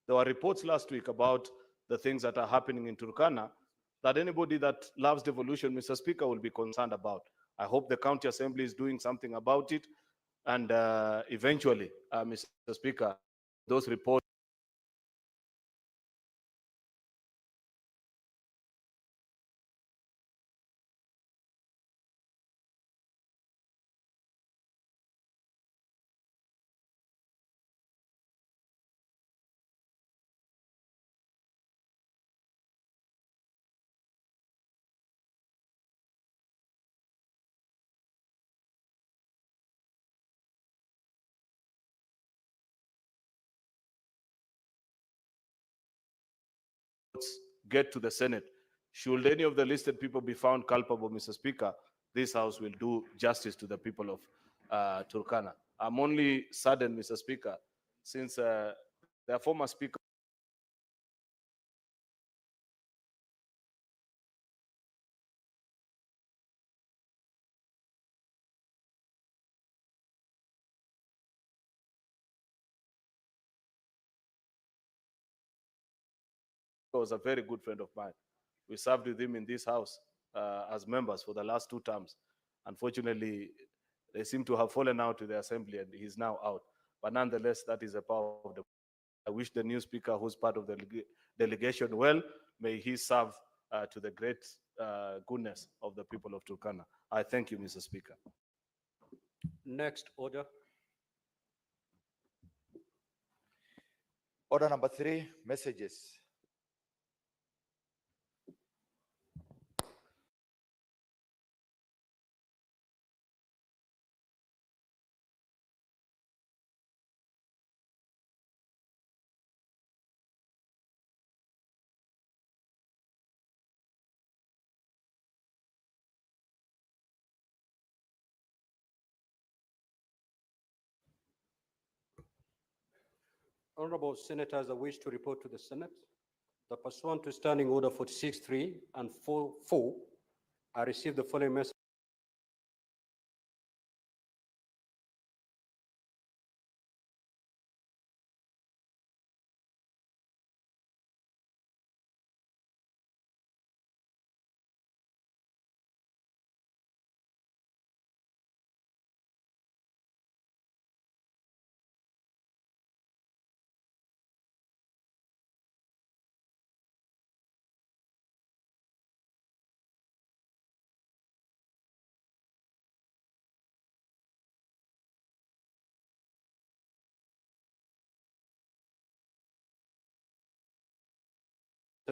There were reports last week about the things that are happening in Turkana that anybody that loves devolution, Mr. Speaker, will be concerned about. I hope the County Assembly is doing something about it. And eventually, Mr. Speaker, those reports get to the Senate. Should any of the listed people be found culpable, Mr. Speaker, this House will do justice to the people of Turkana. I'm only saddened, Mr. Speaker, since their former Speaker was a very good friend of mine. We served with him in this House as members for the last 2 terms. Unfortunately, they seem to have fallen out with the Assembly and he's now out. But nonetheless, that is a power of the. I wish the new Speaker, who's part of the delegation, well. May he serve to the great goodness of the people of Turkana. I thank you, Mr. Speaker. Next order. Order number 3, messages. Honorable Senators, I wish to report to the Senate that pursuant to Standing Order 46.3 and 4.4, I received the following message.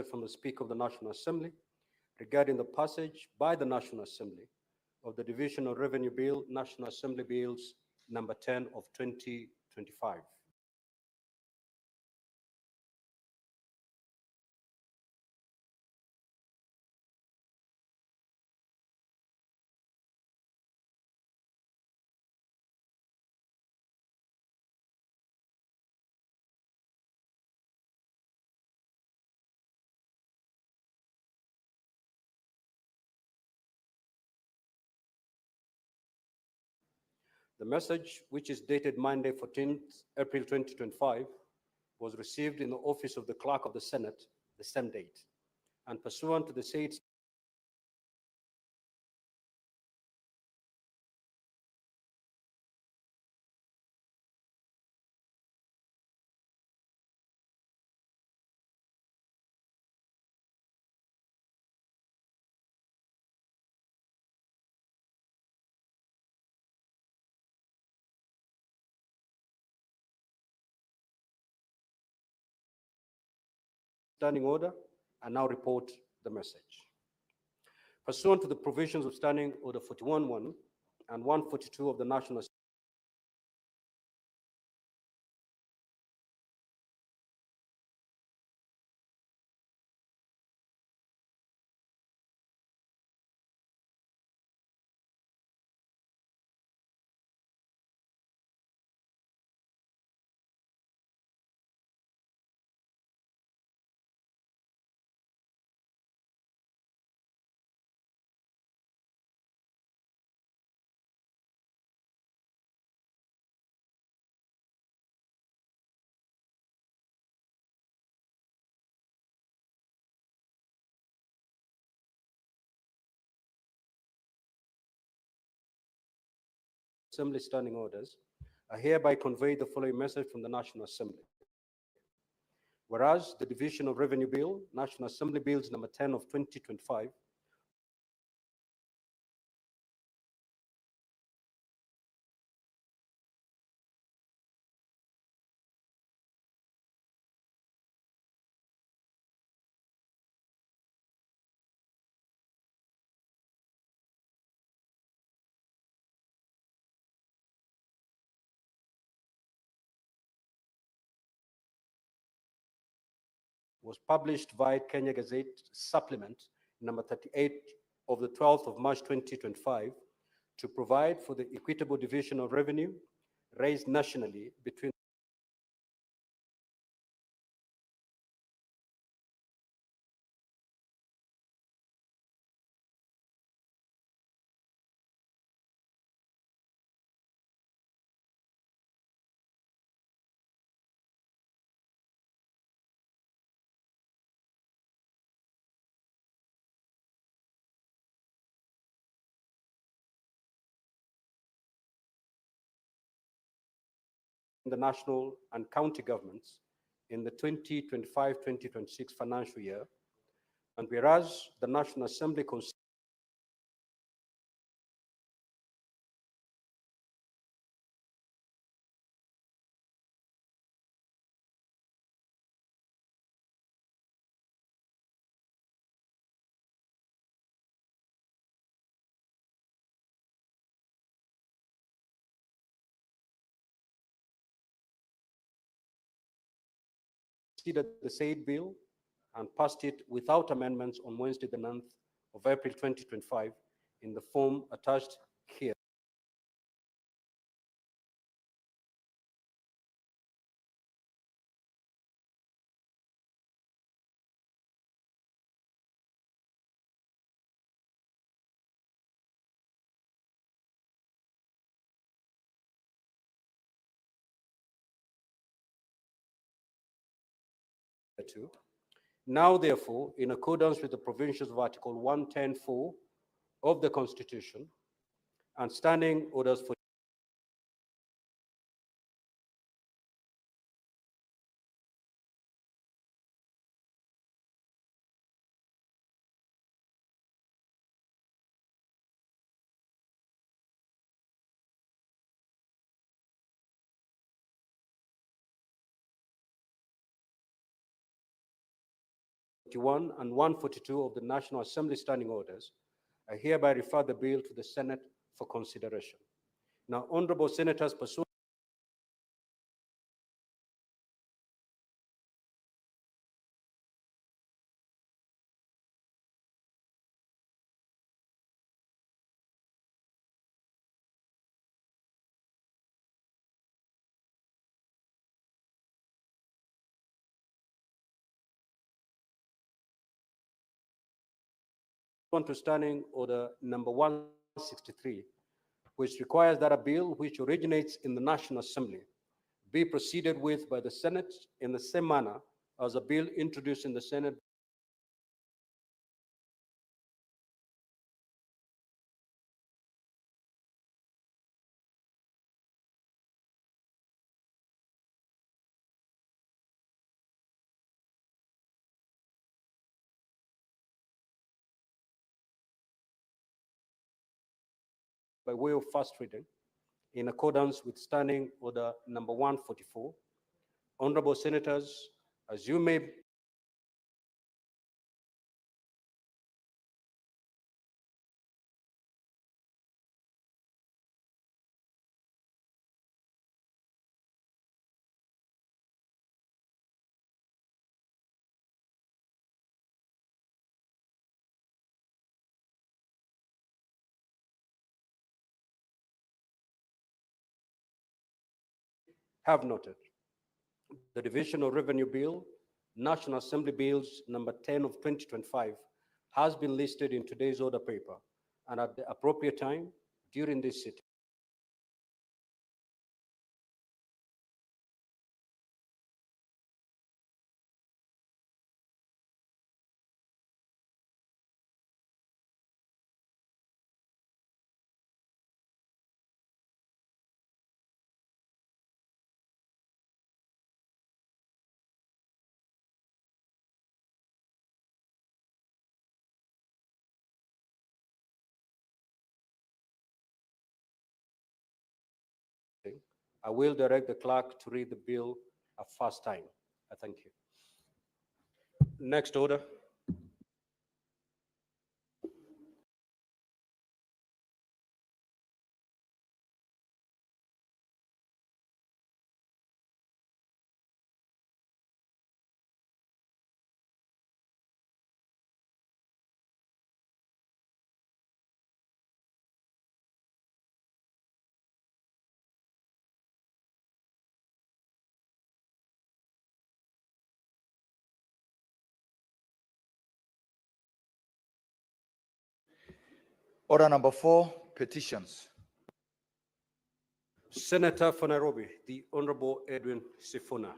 From the Speaker of the National Assembly regarding the passage by the National Assembly of the Division of Revenue Bill, National Assembly Bills number 10 of 2025. The message, which is dated Monday, 14th April 2025, was received in the office of the Clerk of the Senate the same date, and pursuant to the said Standing Order, and now report the message. Pursuant to the provisions of Standing Order 41.1 and 142 of the National Assembly standing orders, I hereby convey the following message from the National Assembly. Whereas the Division of Revenue Bill, National Assembly Bills number 10 of 2025, was published via Kenya Gazette Supplement number 38 of the 12th of March 2025 to provide for the equitable division of revenue raised nationally between the national and county governments in the 2025-2026 financial year. And whereas the National Assembly considers the said bill and passed it without amendments on Wednesday, the 9th of April 2025, in the form attached here. Now, therefore, in accordance with the provisions of Article 110(4) of the Constitution and standing orders for and 142 of the National Assembly Standing Orders, I hereby refer the bill to the Senate for consideration. Now, honorable senators, pursuant to Standing Order number 163, which requires that a bill which originates in the National Assembly be proceeded with by the Senate in the same manner as a bill introduced in the Senate by way of first reading in accordance with Standing Order number 144. Honorable senators, as you may have noted, the Division of Revenue Bill, National Assembly Bills number 10 of 2025, has been listed in today's order paper, and at the appropriate time during this sitting, I will direct the clerk to read the bill a first time. I thank you. Next order. Order number 4, petitions. Senator for Nairobi, the Honorable Edwin Sifuna.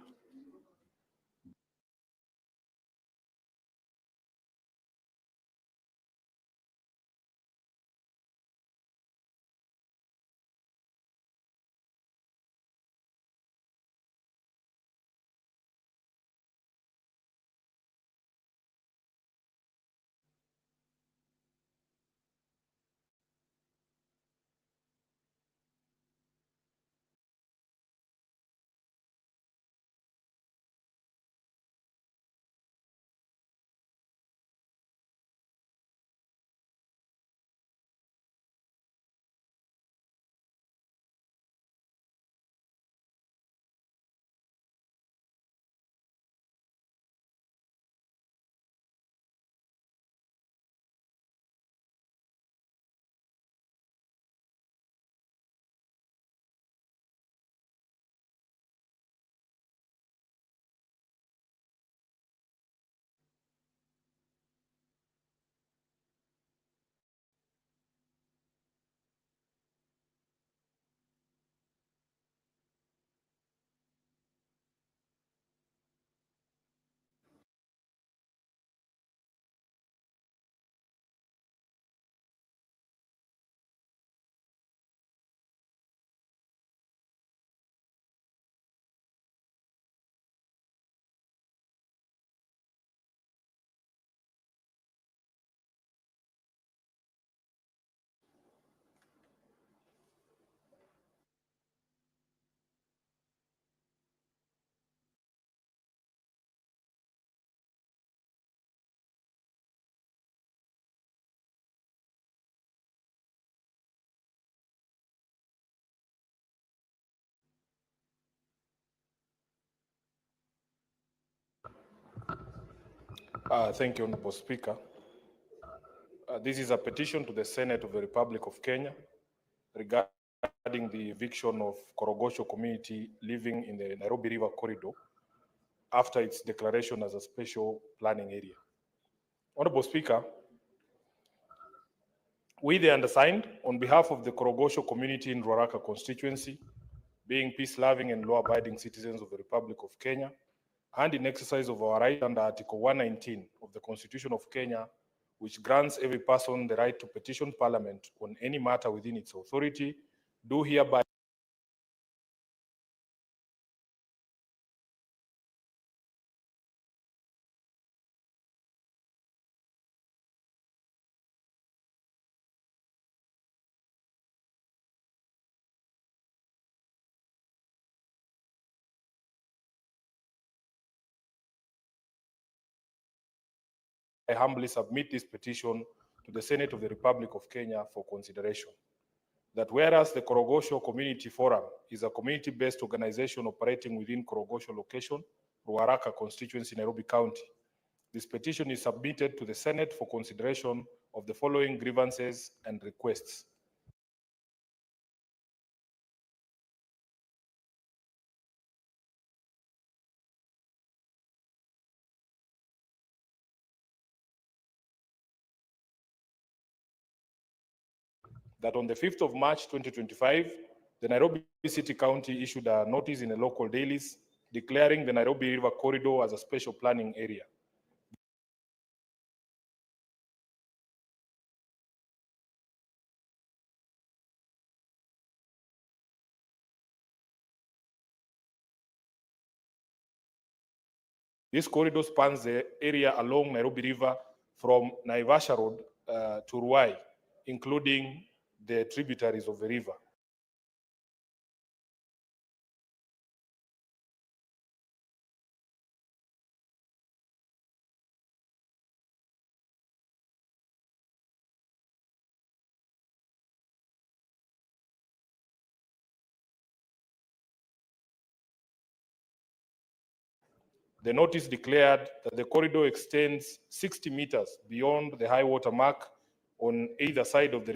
Thank you, Honorable Speaker. This is a petition to the Senate of the Republic of Kenya regarding the eviction of Korogosho community living in the Nairobi River corridor after its declaration as a special planning area. Honorable Speaker, we, the undersigned, on behalf of the Korogosho community in Ruaraka constituency, being peace-loving and law-abiding citizens of the Republic of Kenya, and in exercise of our right under Article 119 of the Constitution of Kenya, which grants every person the right to petition Parliament on any matter within its authority, do hereby I humbly submit this petition to the Senate of the Republic of Kenya for consideration. That whereas the Korogosho Community Forum is a community-based organization operating within Korogosho location, Ruaraka constituency, Nairobi County, this petition is submitted to the Senate for consideration of the following grievances and requests. That on the 5th of March 2025, the Nairobi City County issued a notice in the local dailies declaring the Nairobi River corridor as a special planning area. This corridor spans the area along Nairobi River from Naivasha Road to Ruai, including the tributaries of the river. The notice declared that the corridor extends 60 meters beyond the high water mark on either side of the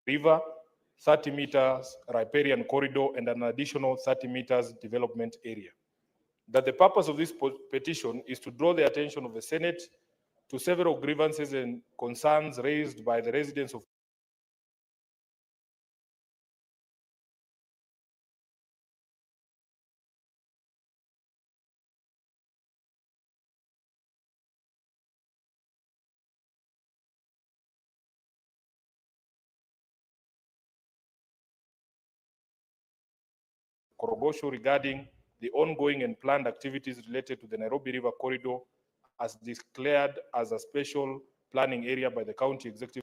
river, 30 meters riparian corridor, and an additional 30 meters development area. That the purpose of this petition is to draw the attention of the Senate to several grievances and concerns raised by the residents of Korogosho regarding the ongoing and planned activities related to the Nairobi River Corridor as declared as a special planning area by the County Executive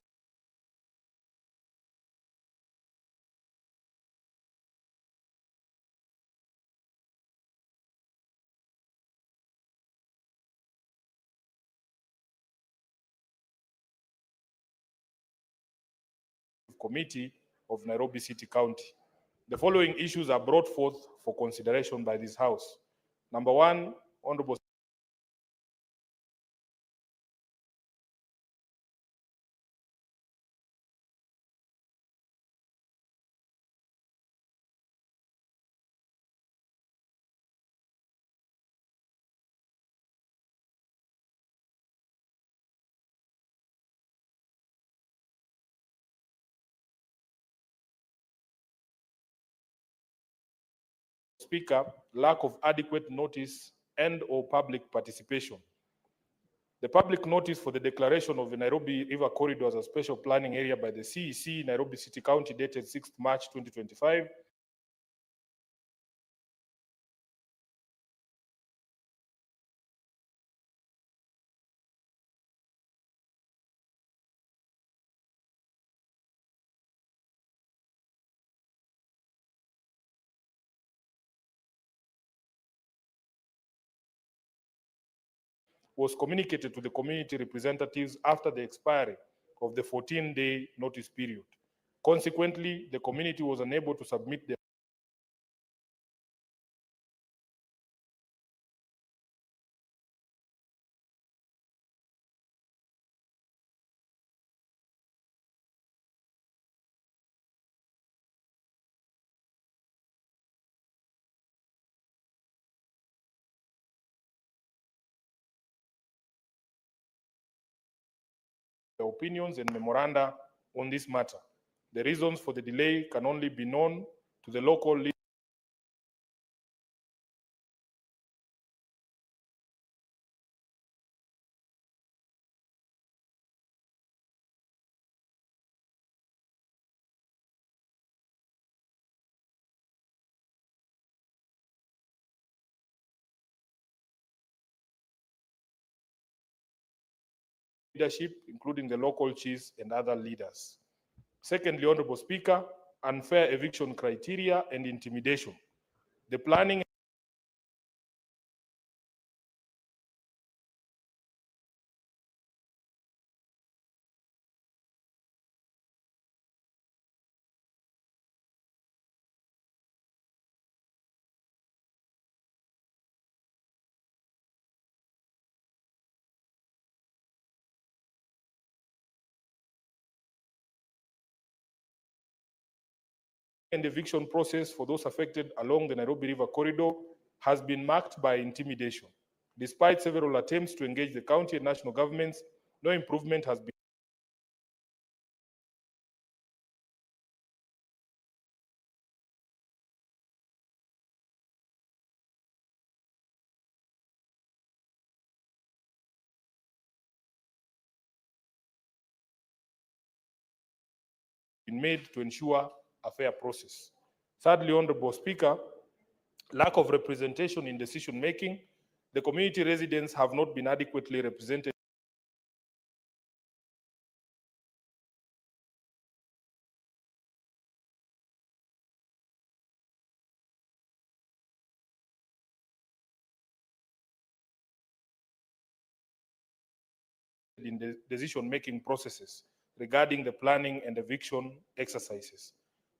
Committee of Nairobi City County. The following issues are brought forth for consideration by this House. Number one, Honorable Speaker, lack of adequate notice and or public participation. The public notice for the declaration of the Nairobi River Corridor as a special planning area by the CEC, Nairobi City County, dated 6th March 2025, was communicated to the community representatives after the expiry of the 14-day notice period. Consequently, the community was unable to submit their opinions and memoranda on this matter. The reasons for the delay can only be known to the local leadership, including the local chiefs and other leaders. Secondly, Honorable Speaker, unfair eviction criteria and intimidation. The planning and eviction process for those affected along the Nairobi River Corridor has been marked by intimidation. Despite several attempts to engage the county and national governments, no improvement has been made to ensure a fair process. Thirdly, Honorable Speaker, lack of representation in decision making. The community residents have not been adequately represented in the decision-making processes regarding the planning and eviction exercises.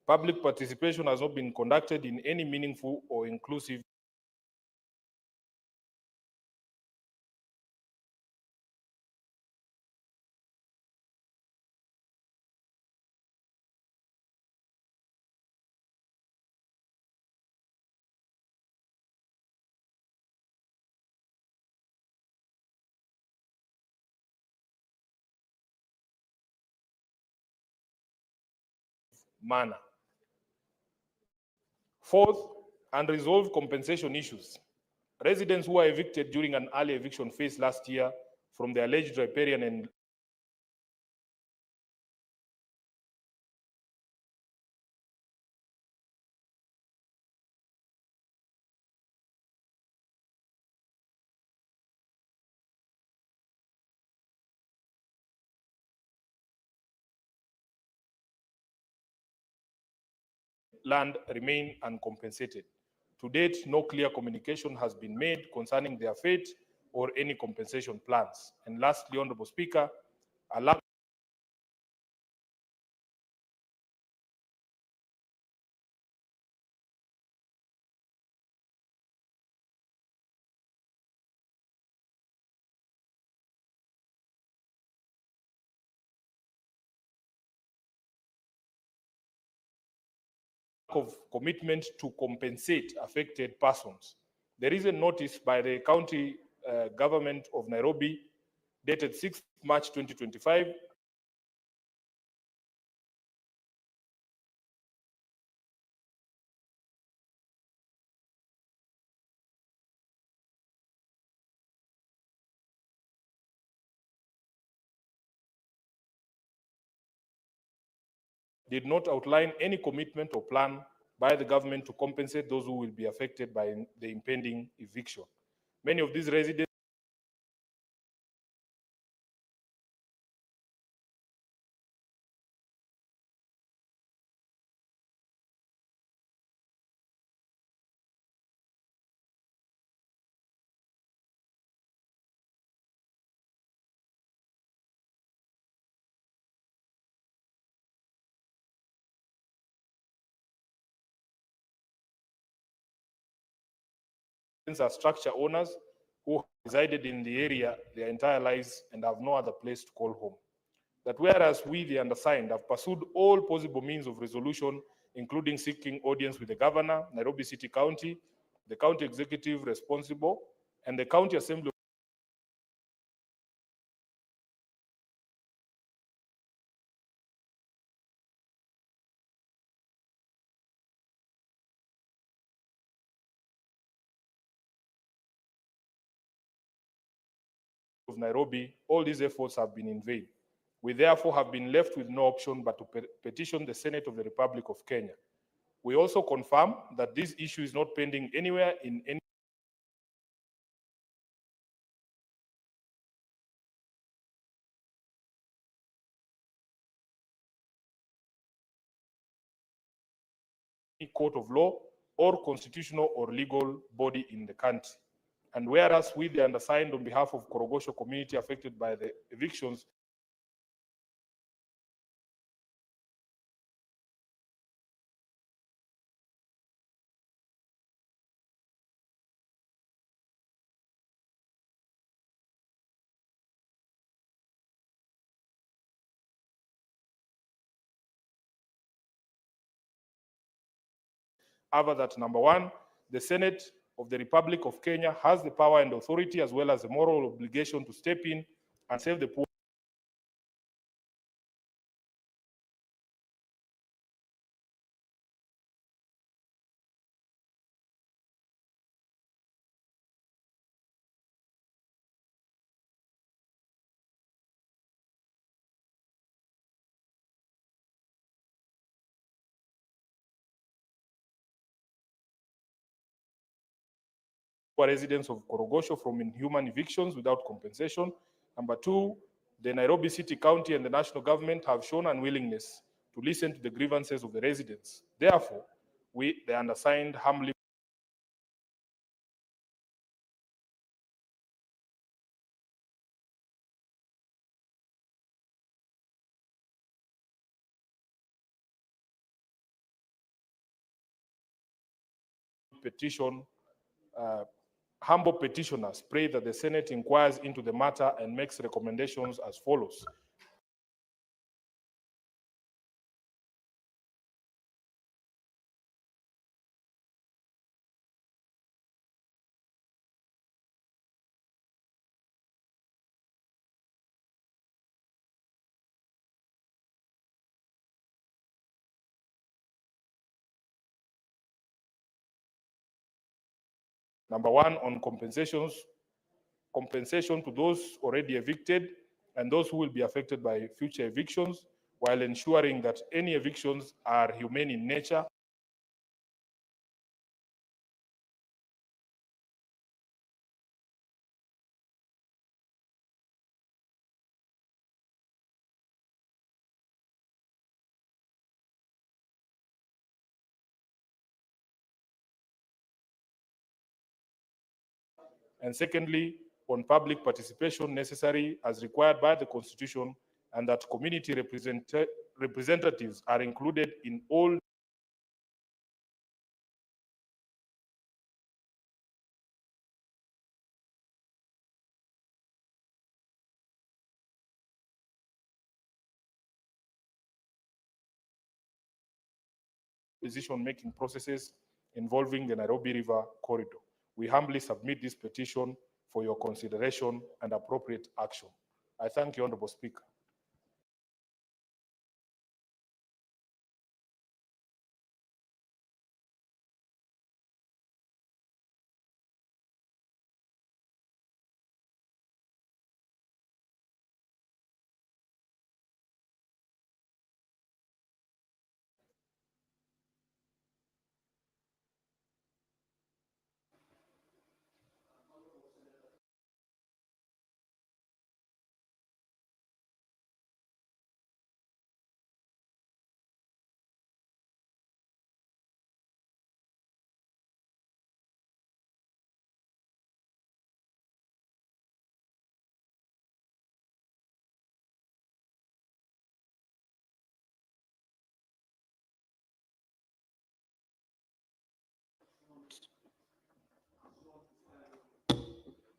Public participation has not been conducted in any meaningful or inclusive manner. Fourth, unresolved compensation issues. Residents who were evicted during an early eviction phase last year from the alleged riparian and land remain uncompensated. To date, no clear communication has been made concerning their fate or any compensation plans. And lastly, Honorable Speaker, a lack of commitment to compensate affected persons. There is a notice by the county government of Nairobi dated 6th March 2025 did not outline any commitment or plan by the government to compensate those who will be affected by the impending eviction. Many of these residents are structure owners who resided in the area their entire lives and have no other place to call home. That whereas we, the undersigned, have pursued all possible means of resolution, including seeking audience with the governor, Nairobi City County, the county executive responsible, and the county assembly of Nairobi, all these efforts have been in vain. We therefore have been left with no option but to petition the Senate of the Republic of Kenya. We also confirm that this issue is not pending anywhere in any court of law or constitutional or legal body in the country. And whereas we, the undersigned, on behalf of Korogosho community affected by the evictions, however, that number one, the Senate of the Republic of Kenya has the power and authority as well as the moral obligation to step in and save the poor residents of Korogosho from inhuman evictions without compensation. Number two, the Nairobi City County and the national government have shown unwillingness to listen to the grievances of the residents. Therefore, we, the undersigned, humbly humble petitioners pray that the Senate inquires into the matter and makes recommendations as follows. Number one, on compensation to those already evicted and those who will be affected by future evictions, while ensuring that any evictions are humane in nature. And secondly, on public participation necessary as required by the Constitution, and that community representatives are included in all decision-making processes involving the Nairobi River corridor. We humbly submit this petition for your consideration and appropriate action. I thank you, Honorable Speaker.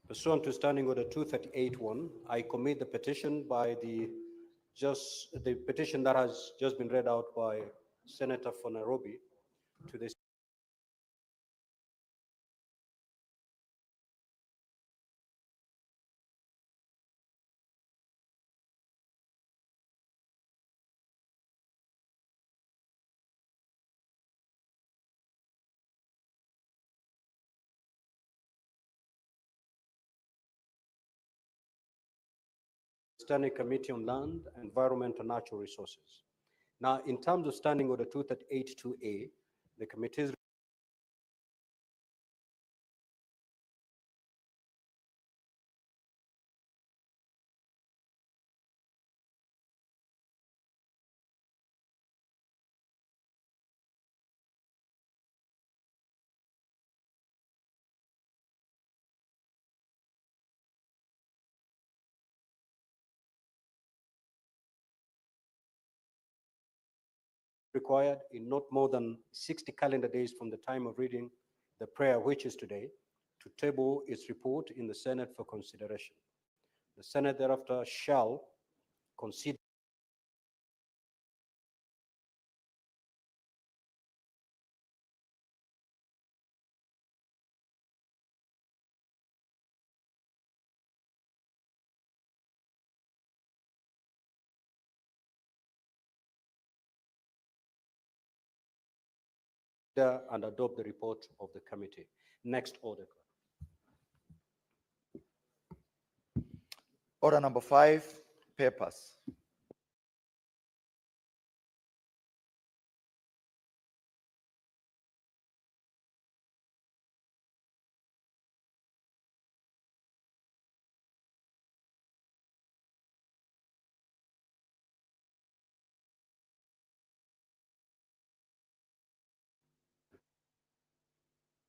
Pursuant to Standing Order 238-1, I commit the petition the petition that has just been read out by Senator for Nairobi to the Standing Committee on Land, Environment and Natural Resources. Now, in terms of Standing Order 238-2A, the committee's required in not more than 60 calendar days from the time of reading the prayer, which is today, to table its report in the Senate for consideration. The Senate thereafter shall consider and adopt the report of the committee. Next order. Order number 5, papers.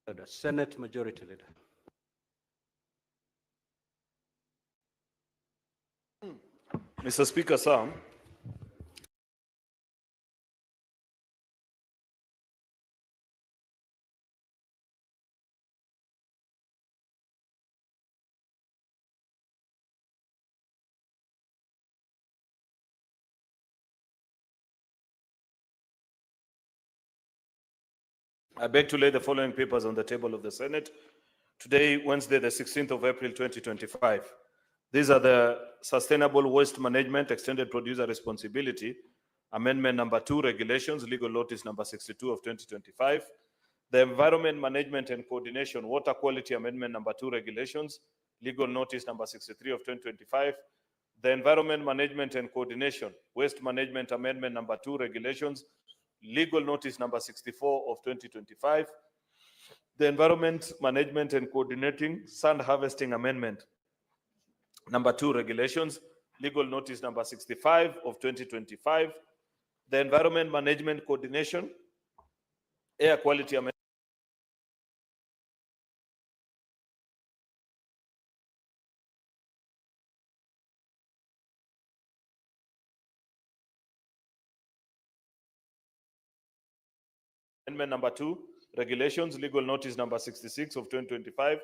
The Senate Majority Leader. Mr. Speaker, sir, I beg to lay the following papers on the table of the Senate. Today, Wednesday, the 16th of April, 2025. These are the Sustainable Waste Management Extended Producer Responsibility Amendment number 2 Regulations, Legal Notice number 62 of 2025. The Environment Management and Coordination Water Quality Amendment number 2 Regulations, Legal Notice number 63 of 2025. The Environment Management and Coordination Waste Management Amendment number 2 Regulations, Legal Notice number 64 of 2025. The Environment Management and Coordinating Sand Harvesting Amendment number 2 Regulations, Legal Notice number 65 of 2025. The Environment Management Coordination Air Quality Amendment number 2 Regulations, Legal Notice number 66 of 2025.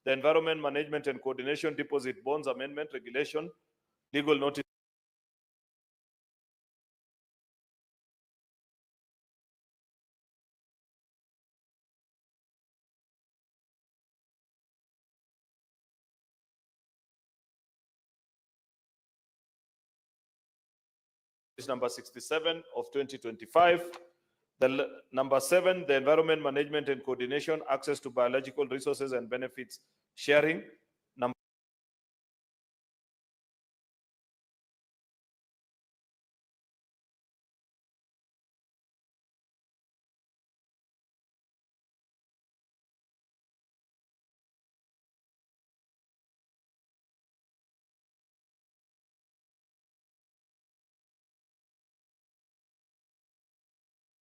The Environment Management and Coordination Deposit Bonds Amendment Regulation, Legal Notice number 67 of 2025. The number 7, the Environment Management and Coordination, Access to Biological Resources and Benefits Sharing. Number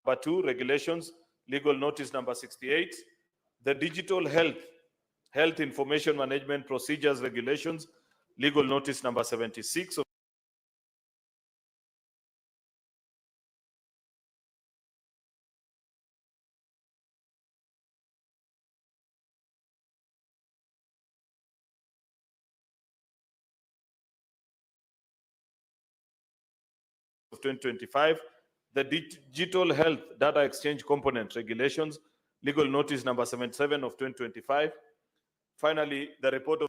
number 2, Regulations, Legal Notice number 68. The Digital Health Information Management Procedures Regulations, Legal Notice number 76 of 2025. The Digital Health Data Exchange Component Regulations, Legal Notice number 77 of 2025. Finally, the report of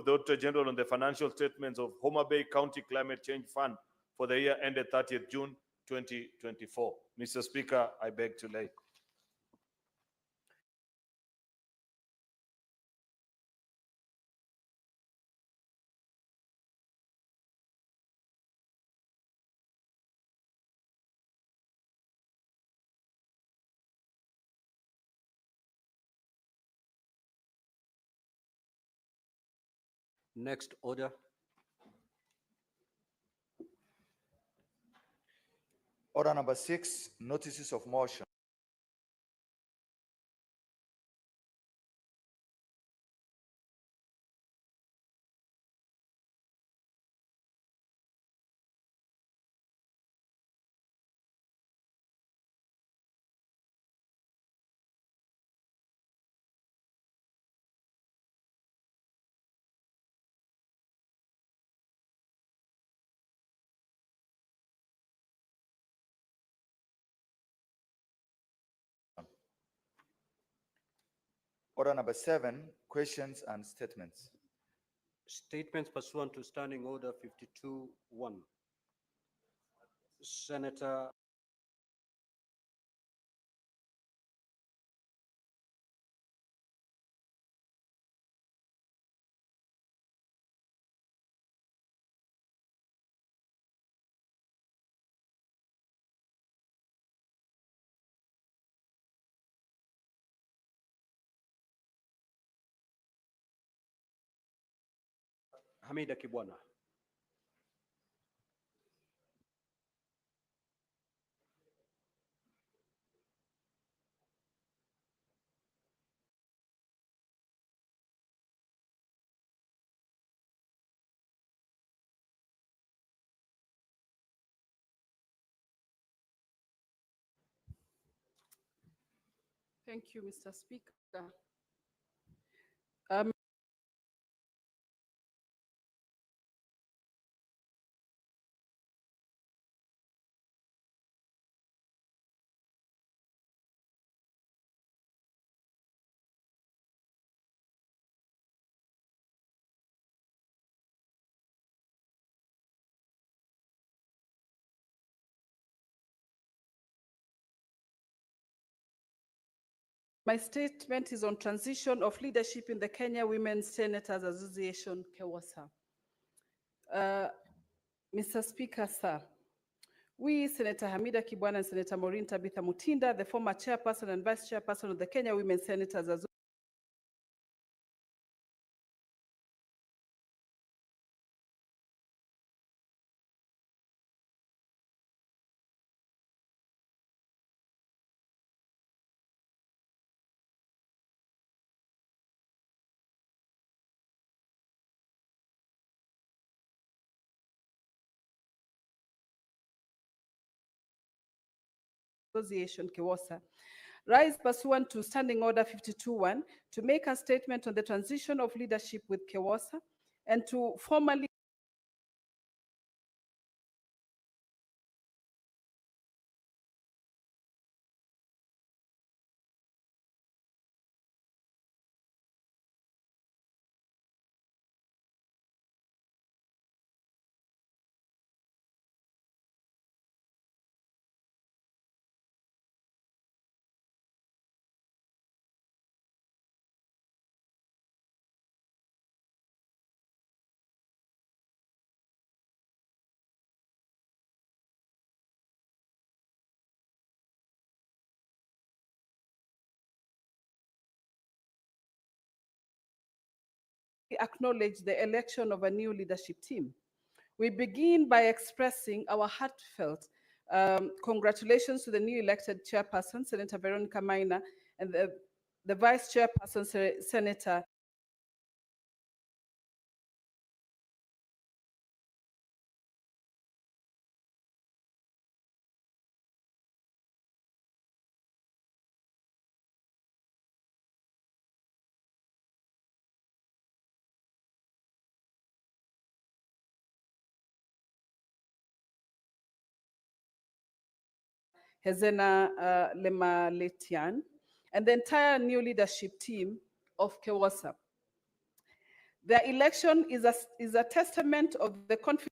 the Auditor General on the financial statements of Homa Bay County Climate Change Fund for the year ended 30th June 2024. Mr. Speaker, I beg to lay. Next order. Order number 6, notices of motion. Order number 7, questions and statements. Statements pursuant to Standing Order 52-1. Senator Hamida Kibwana. Thank you, Mr. Speaker. My statement is on transition of leadership in the Kenya Women Senators Association, KEWASA. Mr. Speaker, sir, we, Senator Hamida Kibwana and Senator Maureen Tabitha Mutinda, the former chairperson and vice chairperson of the Kenya Women Senators Association, KEWASA, rise pursuant to Standing Order 52-1 to make a statement on the transition of leadership with KEWASA and to formally acknowledge the election of a new leadership team. We begin by expressing our heartfelt congratulations to the new elected chairperson, Senator Veronica Maina, and the vice chairperson, Senator Hezena Lemaletian, and the entire new leadership team of KEWASA. Their election is a testament of the confidence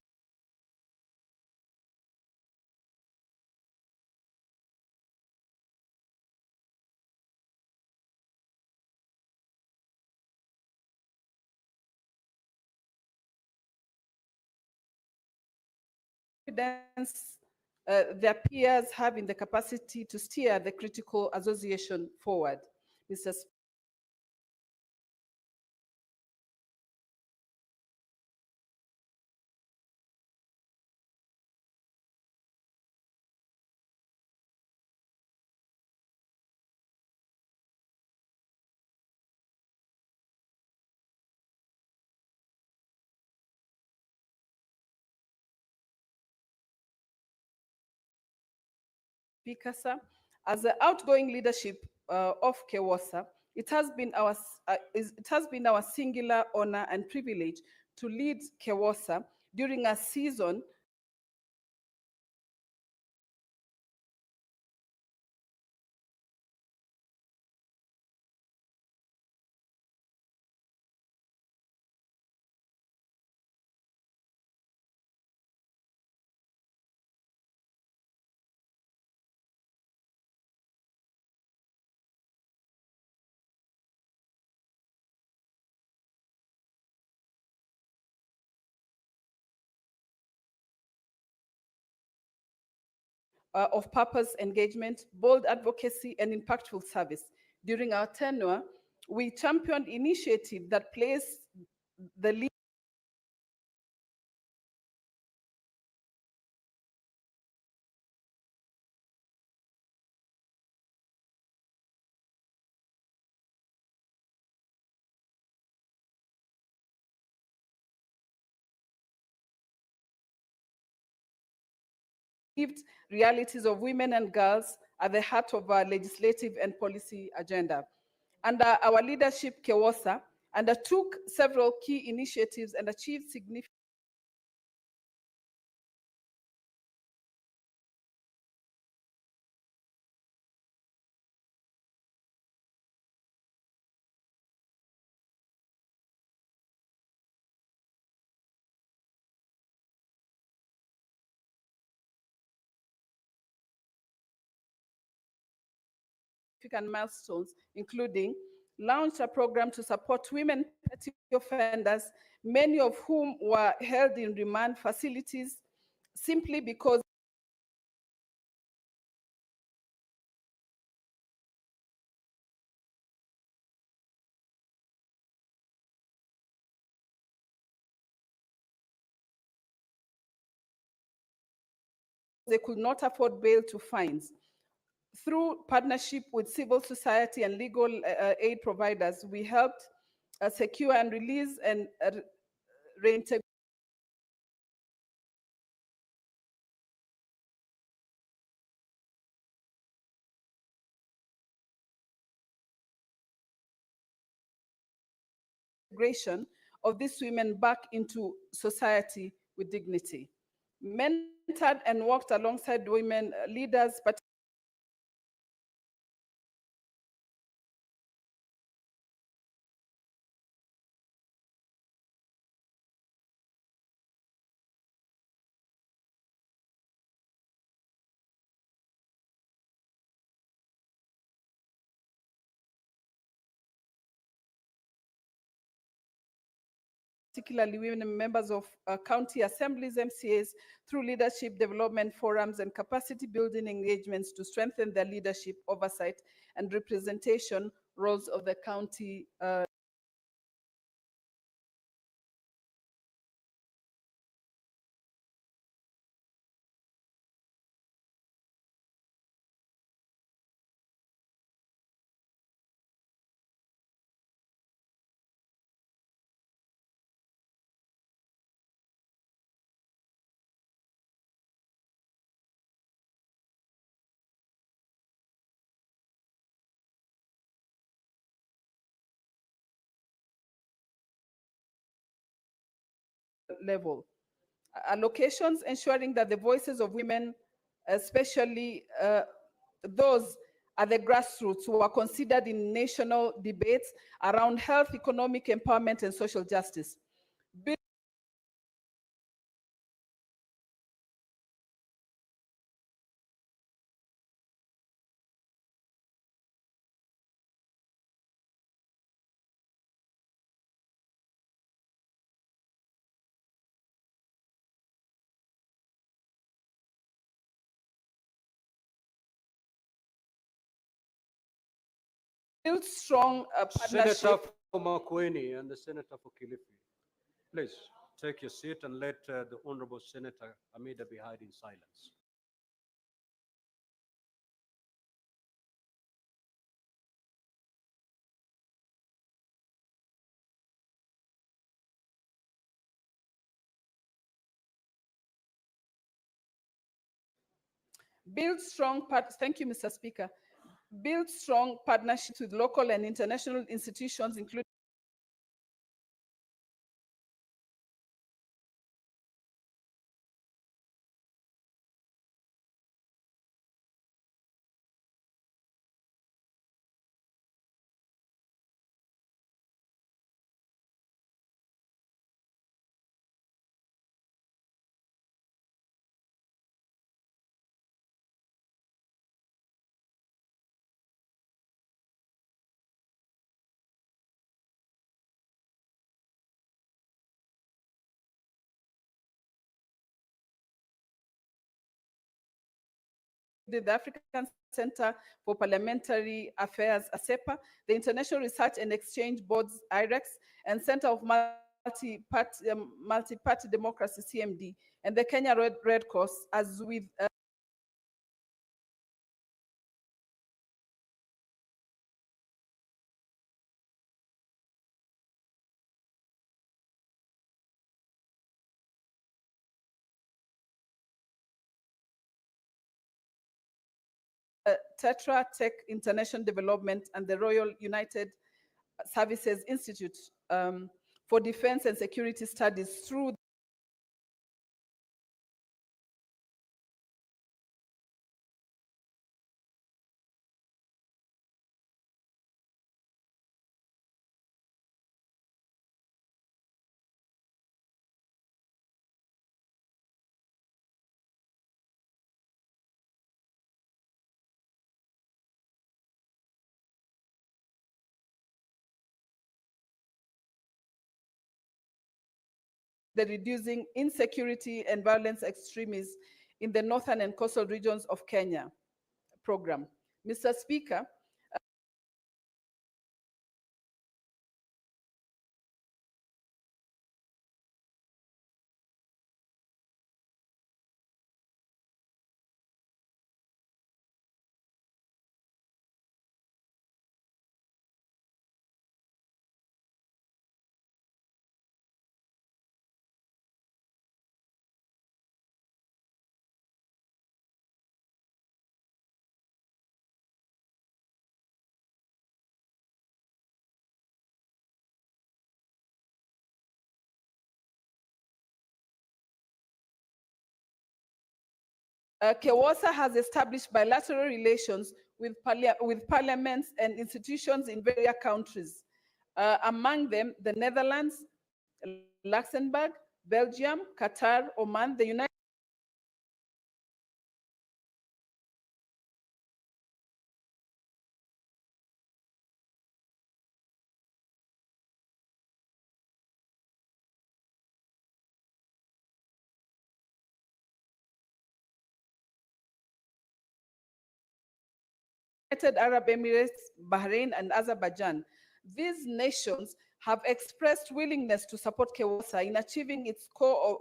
their peers have in the capacity to steer the critical association forward. Mr. Speaker, sir, as the outgoing leadership of KEWASA, it has been our singular honor and privilege to lead KEWASA during a season of purpose engagement, bold advocacy, and impactful service. During our tenure, we championed initiatives that placed the lead realities of women and girls at the heart of our legislative and policy agenda. Under our leadership, KEWOSA undertook several key initiatives and achieved significant milestones, including launched a program to support women petty offenders, many of whom were held in remand facilities simply because they could not afford bail to fines. Through partnership with civil society and legal aid providers, we helped secure and release and reintegrate of these women back into society with dignity. Mentored and worked alongside women leaders, but particularly women members of county assemblies, MCAs, through leadership development forums and capacity building engagements to strengthen their leadership, oversight, and representation roles of the county level. Allocations ensuring that the voices of women, especially those at the grassroots who are considered in national debates around health, economic empowerment, and social justice. Build strong partnership. Senator for Makueni and the Senator for Kilifi, please take your seat and let the Honorable Senator Amida be heard in silence. Build strong thank you, Mr. Speaker. Build strong partnerships with local and international institutions, including the African Center for Parliamentary Affairs, ASEPA, the International Research and Exchange Boards, IREX, and Center of Multi-Party Democracy, CMD, and the Kenya Red Cross, as with Tetra Tech International Development and the Royal United Services Institute for Defense and Security Studies through the Reducing Insecurity and Violence Extremism in the Northern and Coastal Regions of Kenya program. Mr. Speaker, KEWOSA has established bilateral relations with parliaments and institutions in various countries, among them the Netherlands, Luxembourg, Belgium, Qatar, Oman, the United Arab Emirates, Bahrain, and Azerbaijan. These nations have expressed willingness to support KEWOSA in achieving its core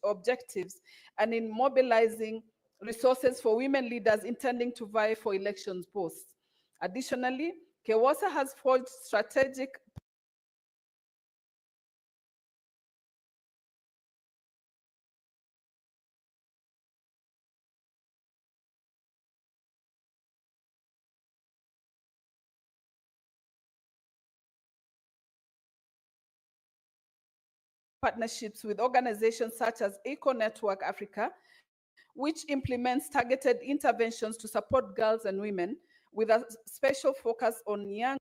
objectives and in mobilizing resources for women leaders intending to vie for elections posts. Additionally, KEWOSA has forged strategic partnerships with organizations such as Eco Network Africa, which implements targeted interventions to support girls and women with a special focus on young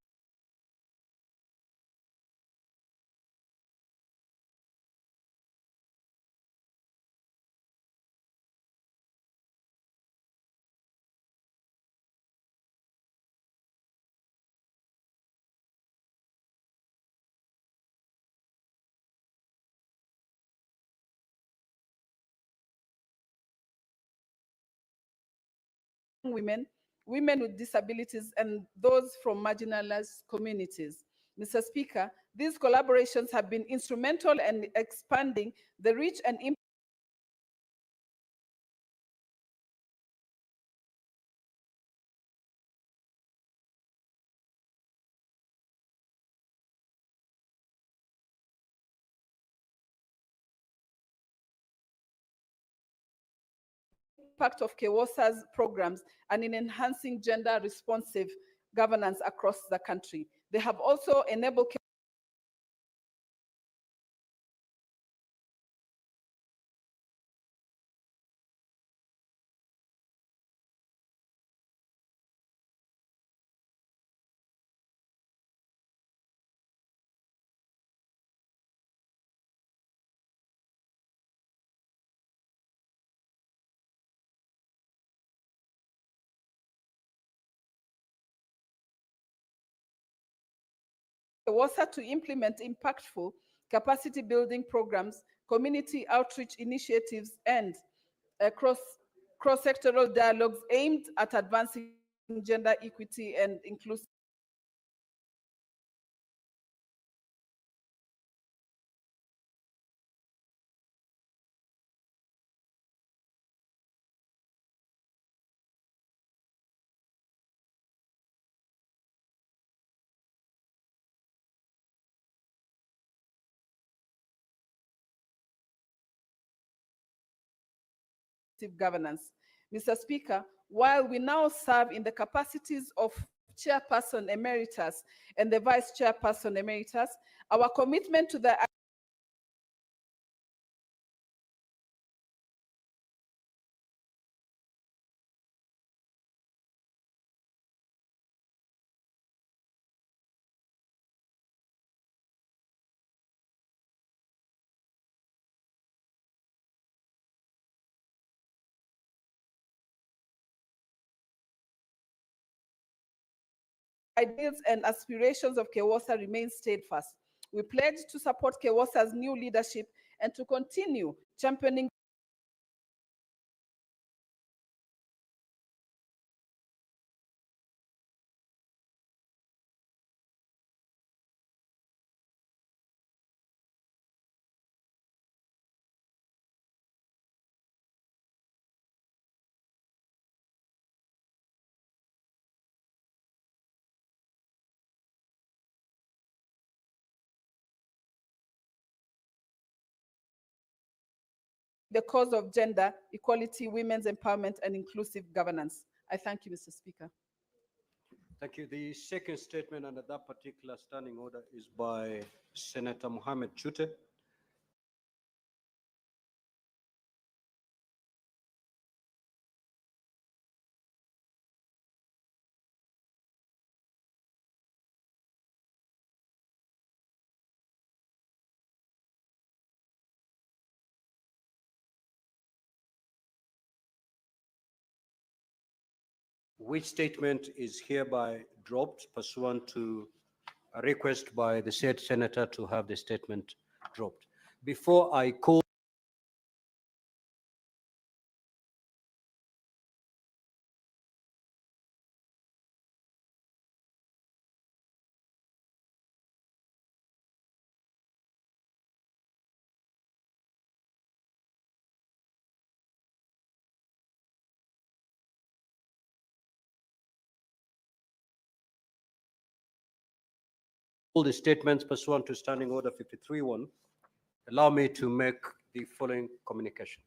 women, women with disabilities, and those from marginalized communities. Mr. Speaker, these collaborations have been instrumental in expanding the reach and impact of KEWOSA's programs and in enhancing gender responsive governance across the country. They have also enabled KEWOSA to implement impactful capacity building programs, community outreach initiatives, and cross-sectoral dialogues aimed at advancing gender equity and inclusive governance. Mr. Speaker, while we now serve in the capacities of Chairperson Emeritus and the Vice Chairperson Emeritus, our commitment to the ideals and aspirations of KEWOSA remain steadfast. We pledge to support KEWOSA's new leadership and to continue championing the cause of gender equality, women's empowerment, and inclusive governance. I thank you, Mr. Speaker. Thank you. The second statement under that particular standing order is by Senator Mohammed Chute. Which statement is hereby dropped pursuant to a request by the said senator to have the statement dropped. Before I call the statements pursuant to Standing Order 53-1, allow me to make the following communication.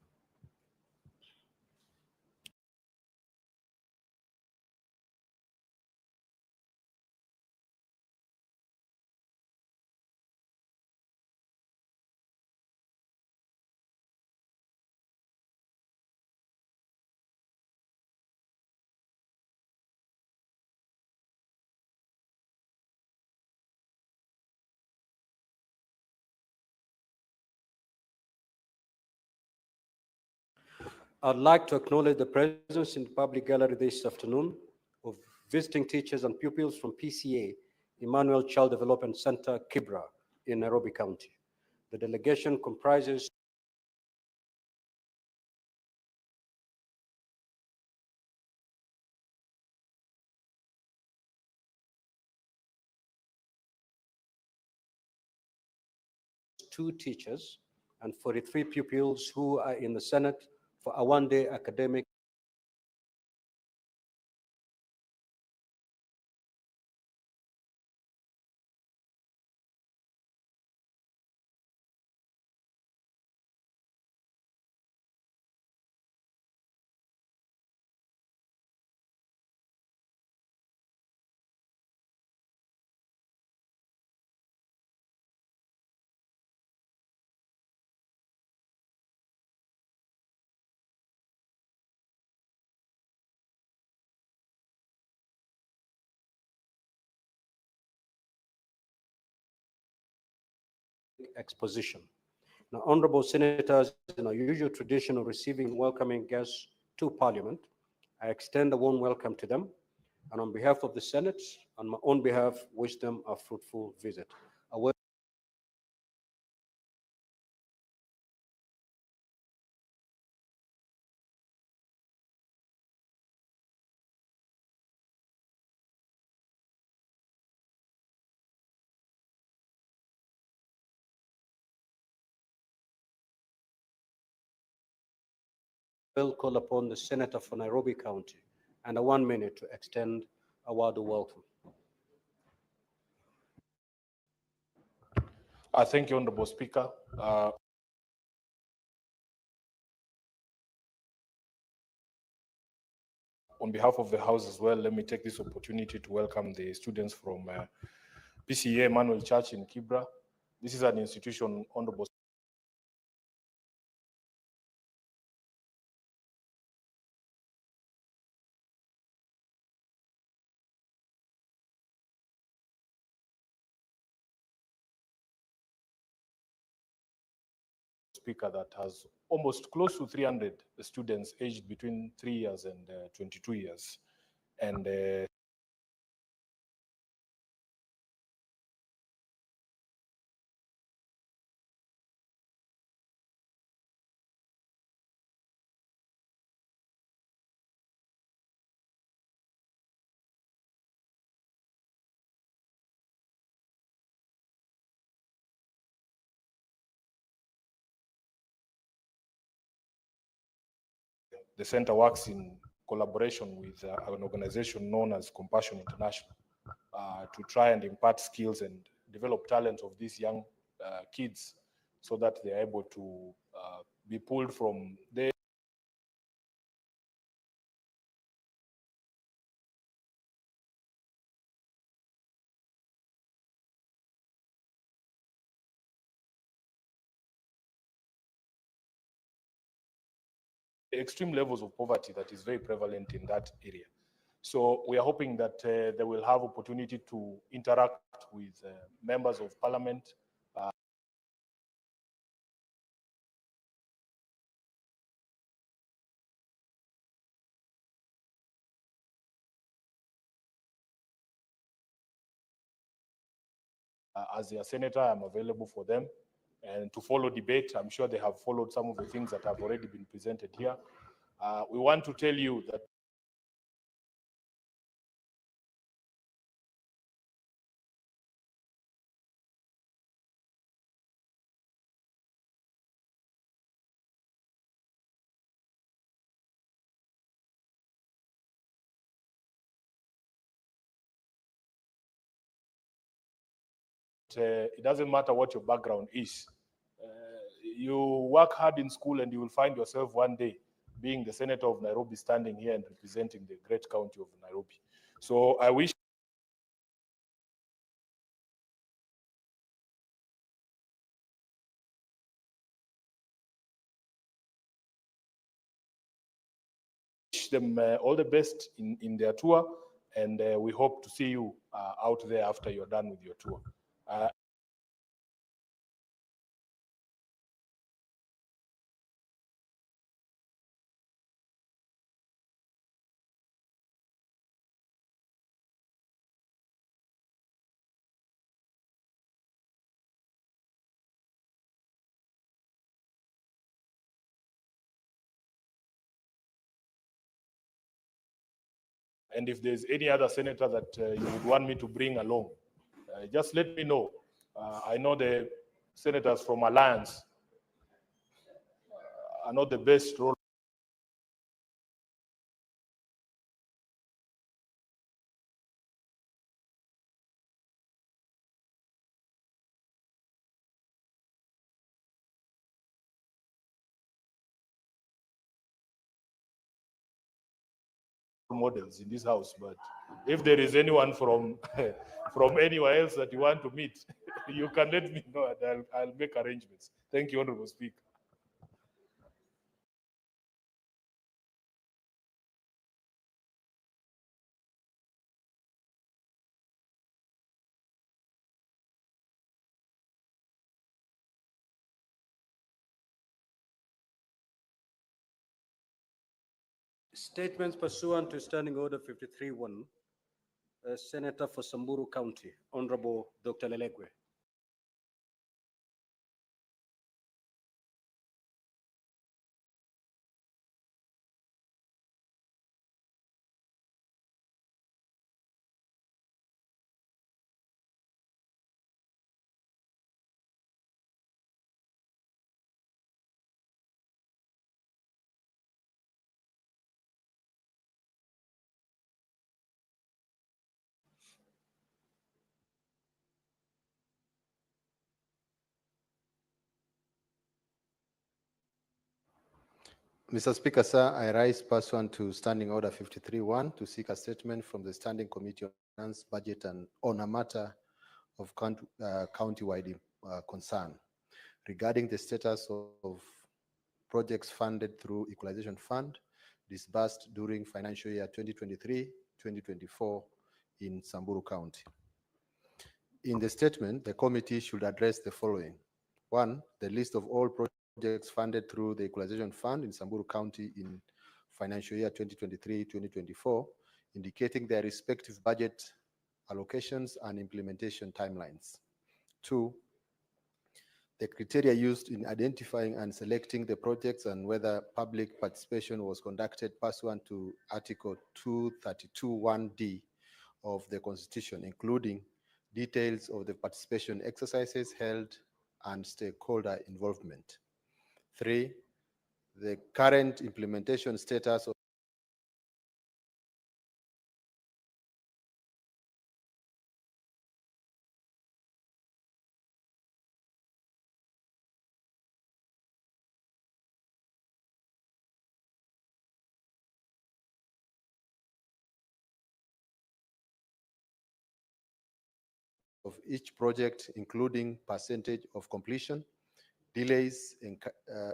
I'd like to acknowledge the presence in the public gallery this afternoon of visiting teachers and pupils from PCA, Emmanuel Child Development Center, Kibra, in Nairobi County. The delegation comprises two teachers and 43 pupils who are in the Senate for a one-day academic exposition. Now, honorable senators, in our usual tradition of receiving welcoming guests to Parliament, I extend a warm welcome to them, and on behalf of the Senate, on my own behalf, wish them a fruitful visit. will call upon the Senator for Nairobi County and a 1 minute to extend a word of welcome. Thank you, Honorable Speaker. On behalf of the House as well, let me take this opportunity to welcome the students from PCA Emmanuel Church in Kibra. This is an institution, Honorable Speaker, that has almost close to 300 students aged between 3 years and 22 years. And the center works in collaboration with an organization known as Compassion International to try and impart skills and develop talents of these young kids so that they're able to be pulled from their extreme levels of poverty that is very prevalent in that area. So we are hoping that they will have opportunity to interact with members of parliament. As their senator, I'm available for them and to follow debate. I'm sure they have followed some of the things that have already been presented here. We want to tell you that it doesn't matter what your background is. You work hard in school and you will find yourself one day being the senator of Nairobi, standing here and representing the great county of Nairobi. So I wish them all the best in their tour, and we hope to see you out there after you're done with your tour. And if there's any other senator that you would want me to bring along, just let me know. I know the senators from Alliance are not the best role models in this house, but if there is anyone from from anywhere else that you want to meet, you can let me know and I'll make arrangements. Thank you, Honorable Speaker. Statements pursuant to Standing Order 53-1, Senator for Samburu County, Honorable Dr. Lelegwe. Mr. Speaker, sir, I rise pursuant to Standing Order 53-1 to seek a statement from the Standing Committee on Finance, Budget, and on a matter of county-wide concern regarding the status of projects funded through Equalization Fund disbursed during financial year 2023-2024 in Samburu County. In the statement, the committee should address the following. One, the list of all projects funded through the Equalization Fund in Samburu County in financial year 2023-2024, indicating their respective budget allocations and implementation timelines. Two, the criteria used in identifying and selecting the projects and whether public participation was conducted pursuant to Article 232(1)(d) of the Constitution, including details of the participation exercises held and stakeholder involvement. Three, the current implementation status of each project, including percentage of completion, delays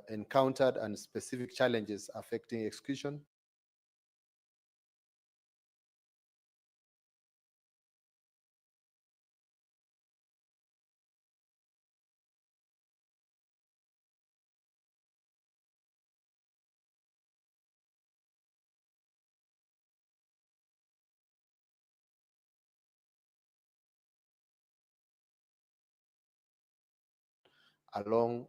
encountered, and specific challenges affecting execution. Along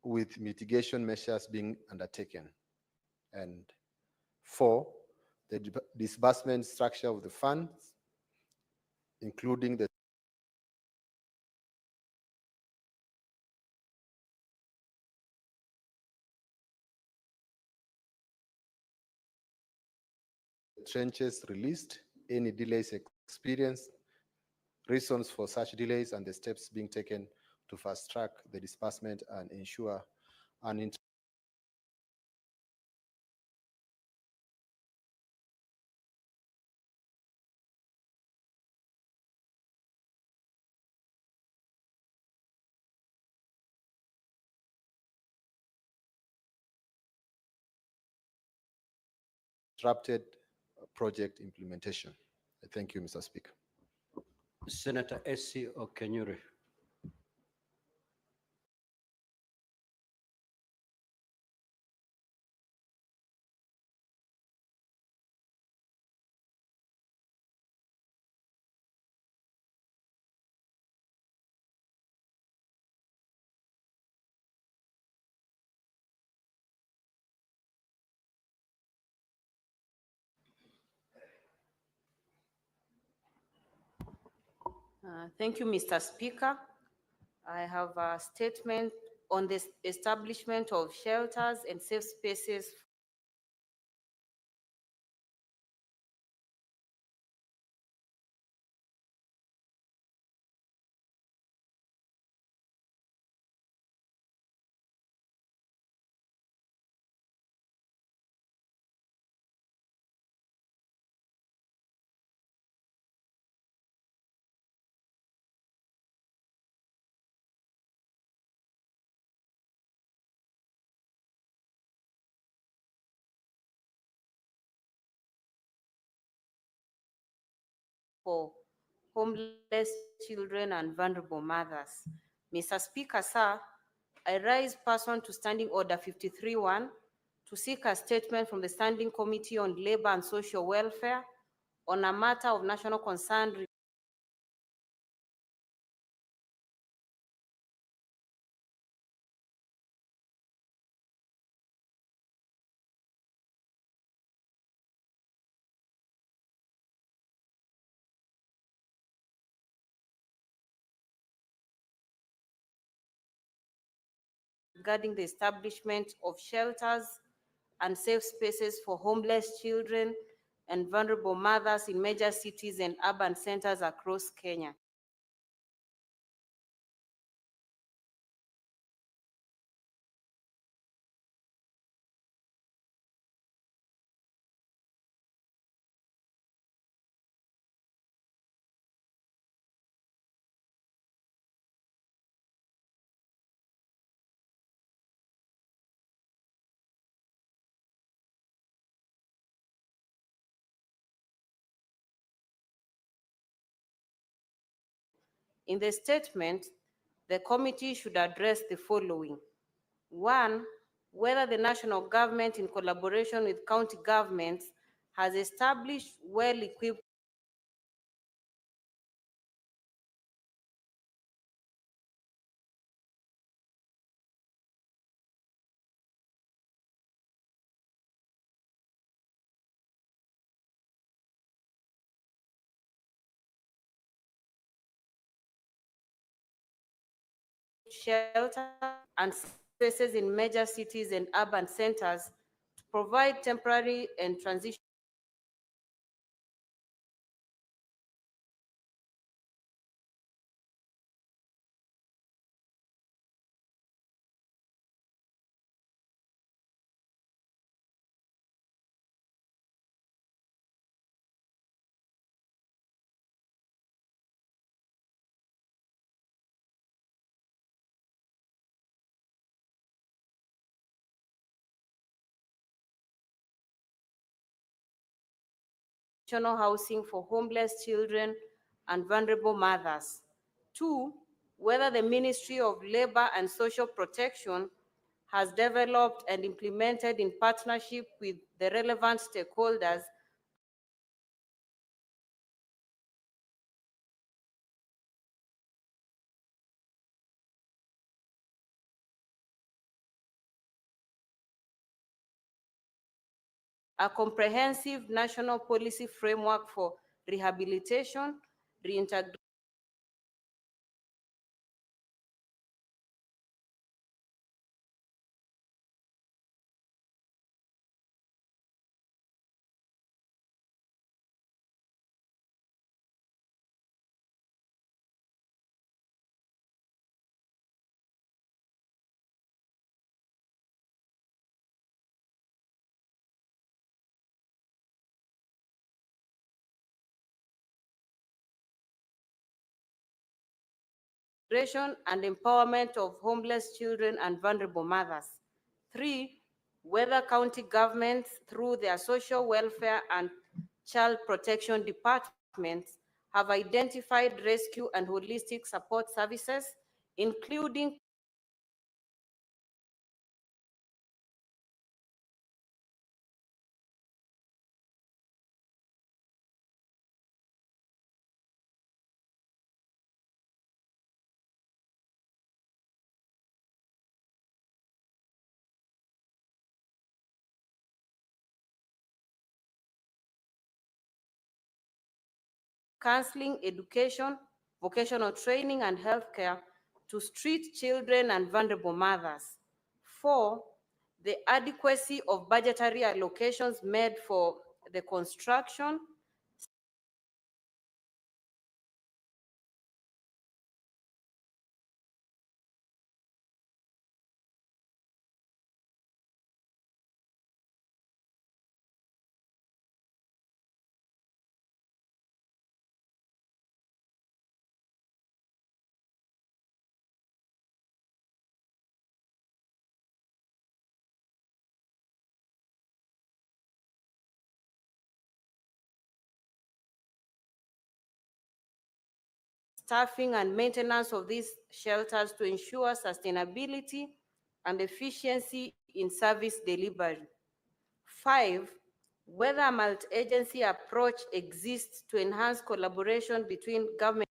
with mitigation measures being undertaken. And four, the disbursement structure of the funds, including the trenches released, any delays experienced, reasons for such delays, and the steps being taken to fast track the disbursement and ensure an interrupted project implementation. Thank you, Mr. Speaker. Senator S.C. Okenyuri. Thank you, Mr. Speaker. I have a statement on the establishment of shelters and safe spaces for homeless children and vulnerable mothers. Mr. Speaker, sir, I rise pursuant to Standing Order 53-1 to seek a statement from the Standing Committee on Labor and Social Welfare on a matter of national concern regarding the establishment of shelters and safe spaces for homeless children and vulnerable mothers in major cities and urban centers across Kenya. In the statement, the committee should address the following. One, whether the national government in collaboration with county governments has established well-equipped shelter and spaces in major cities and urban centers to provide temporary and transition housing for homeless children and vulnerable mothers. Two, whether the Ministry of Labor and Social Protection has developed and implemented in partnership with the relevant stakeholders a comprehensive national policy framework for rehabilitation, reintegration, and empowerment of homeless children and vulnerable mothers. Three, whether county governments through their social welfare and child protection departments have identified rescue and holistic support services, including counseling, education, vocational training, and healthcare to street children and vulnerable mothers. Four, the adequacy of budgetary allocations made for the construction, staffing and maintenance of these shelters to ensure sustainability and efficiency in service delivery. Five, whether a multi-agency approach exists to enhance collaboration between government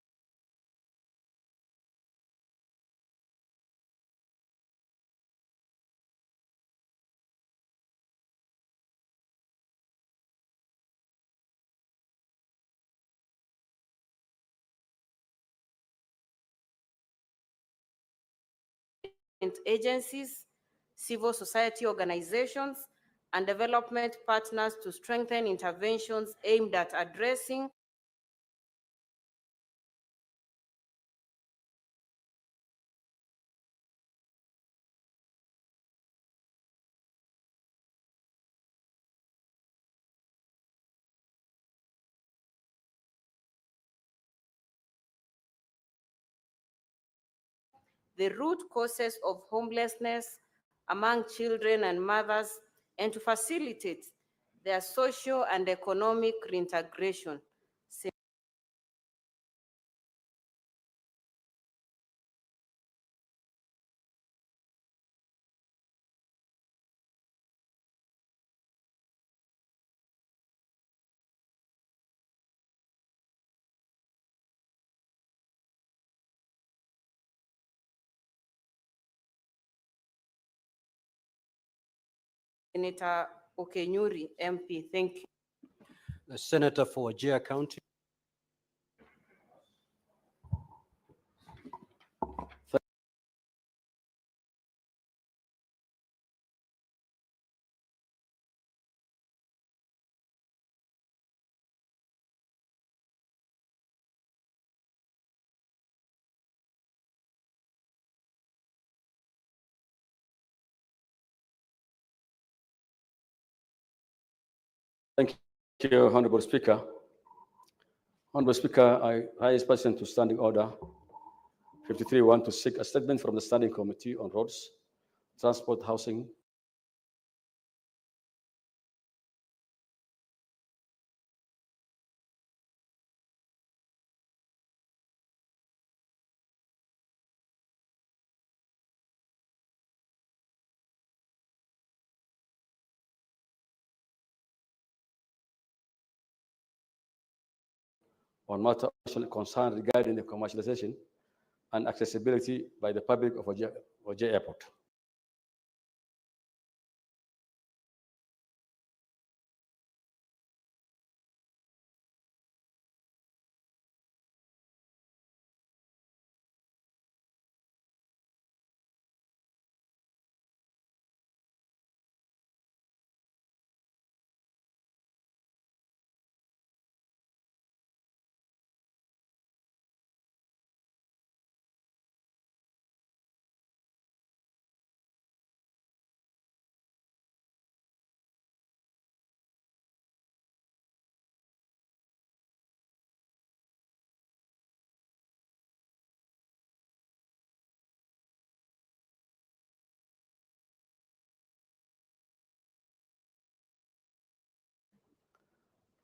agencies, civil society organizations, and development partners to strengthen interventions aimed at addressing the root causes of homelessness among children and mothers, and to facilitate their social and economic reintegration. Senator Okenyuri, MP. Thank you. The Senator for Wajir County. Thank you, Honorable Speaker. Honorable Speaker, I rise pursuant to Standing Order 53-1 to seek a statement from the Standing Committee on Roads, Transport, Housing, on matter of concern regarding the commercialization and accessibility by the public of Wajir Airport.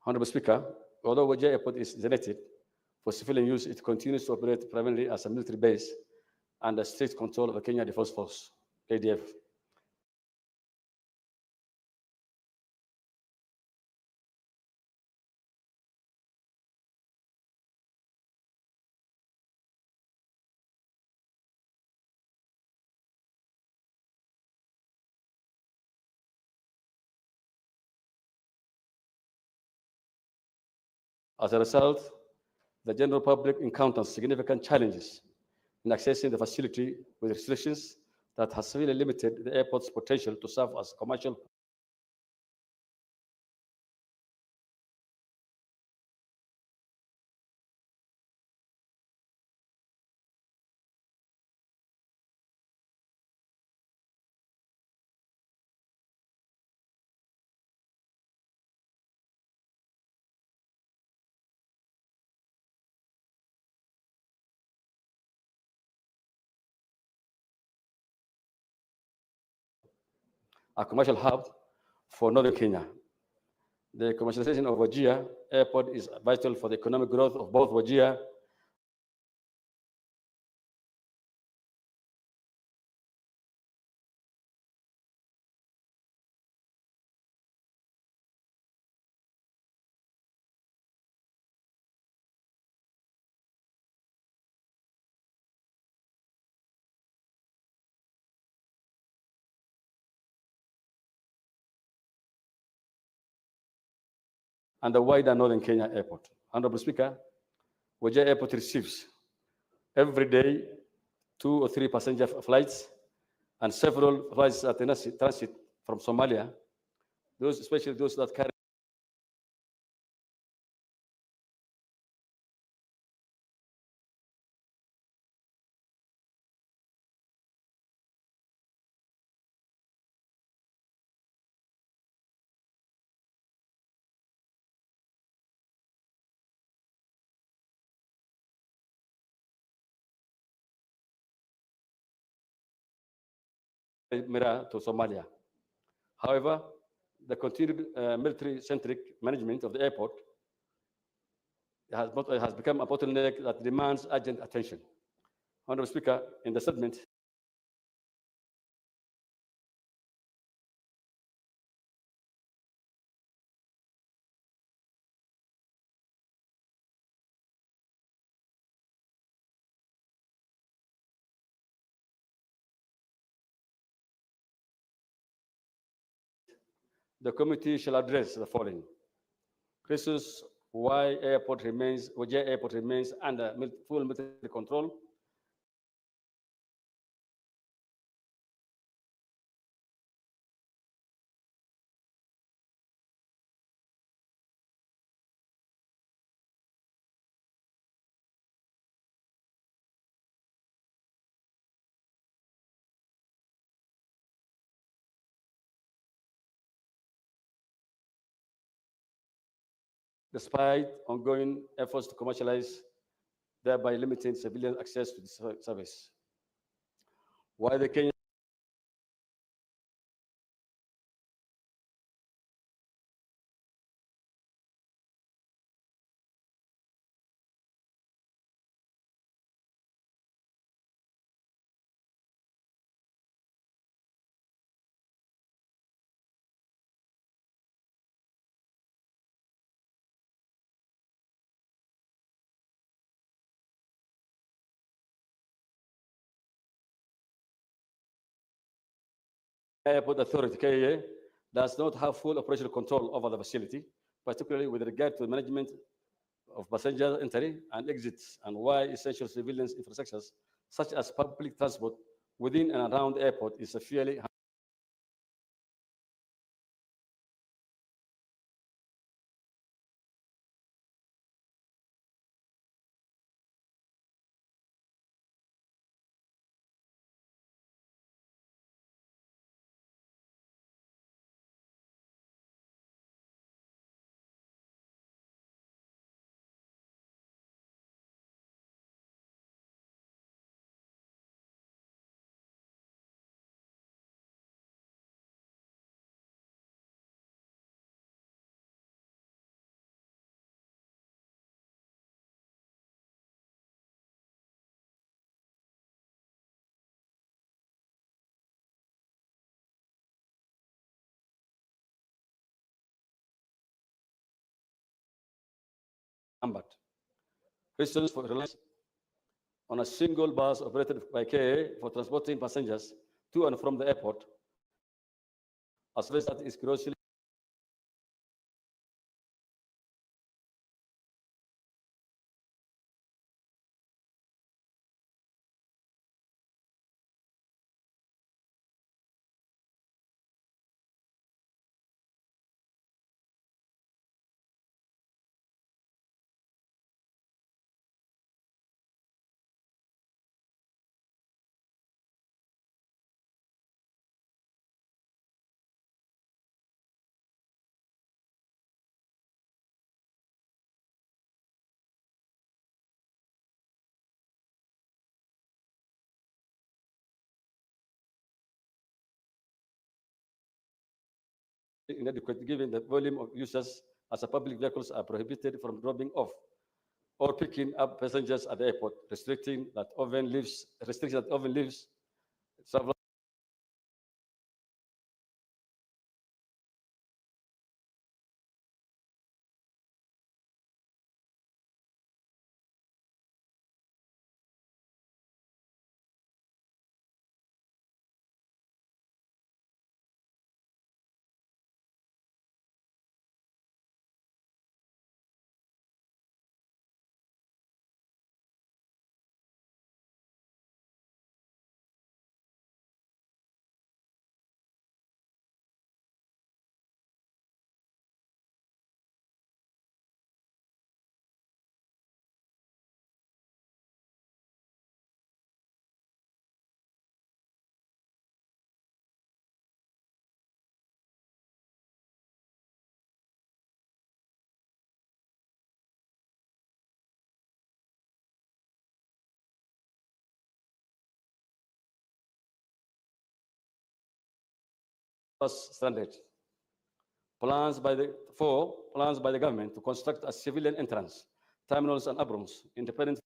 Honorable Speaker, although Wajir Airport is designated for civilian use, it continues to operate primarily as a military base under strict control of the Kenya Defence Force, KDF. As a result, the general public encounters significant challenges in accessing the facility with restrictions that has severely limited the airport's potential to serve as commercial hub for northern Kenya. The commercialization of Wajir Airport is vital for the economic growth of both Wajir and the wider northern Kenya airport. Honorable Speaker, Wajir Airport receives every day 2 or 3 passenger flights and several flights at transit from Somalia, those, especially those that carry Mira to Somalia. However, the continued military-centric management of the airport has become a bottleneck that demands urgent attention. Honorable Speaker, in the statement, the committee shall address the following: reasons why Wajir Airport remains under full military control. Despite ongoing efforts to commercialize, thereby limiting civilian access to the service. Why the Kenya Airport Authority, KAA, does not have full operational control over the facility, particularly with regard to the management of passenger entry and exits, and why essential civilian infrastructures, such as public transport within and around the airport, is severely hampered. Reasons for reliance on a single bus operated by KAA for transporting passengers to and from the airport, a service that is grossly inadequate given the volume of users as a public vehicles are prohibited from dropping off or picking up passengers at the airport, restricting that often leaves travel was stranded. Plans by the government to construct a civilian entrance, terminals and aprons, independent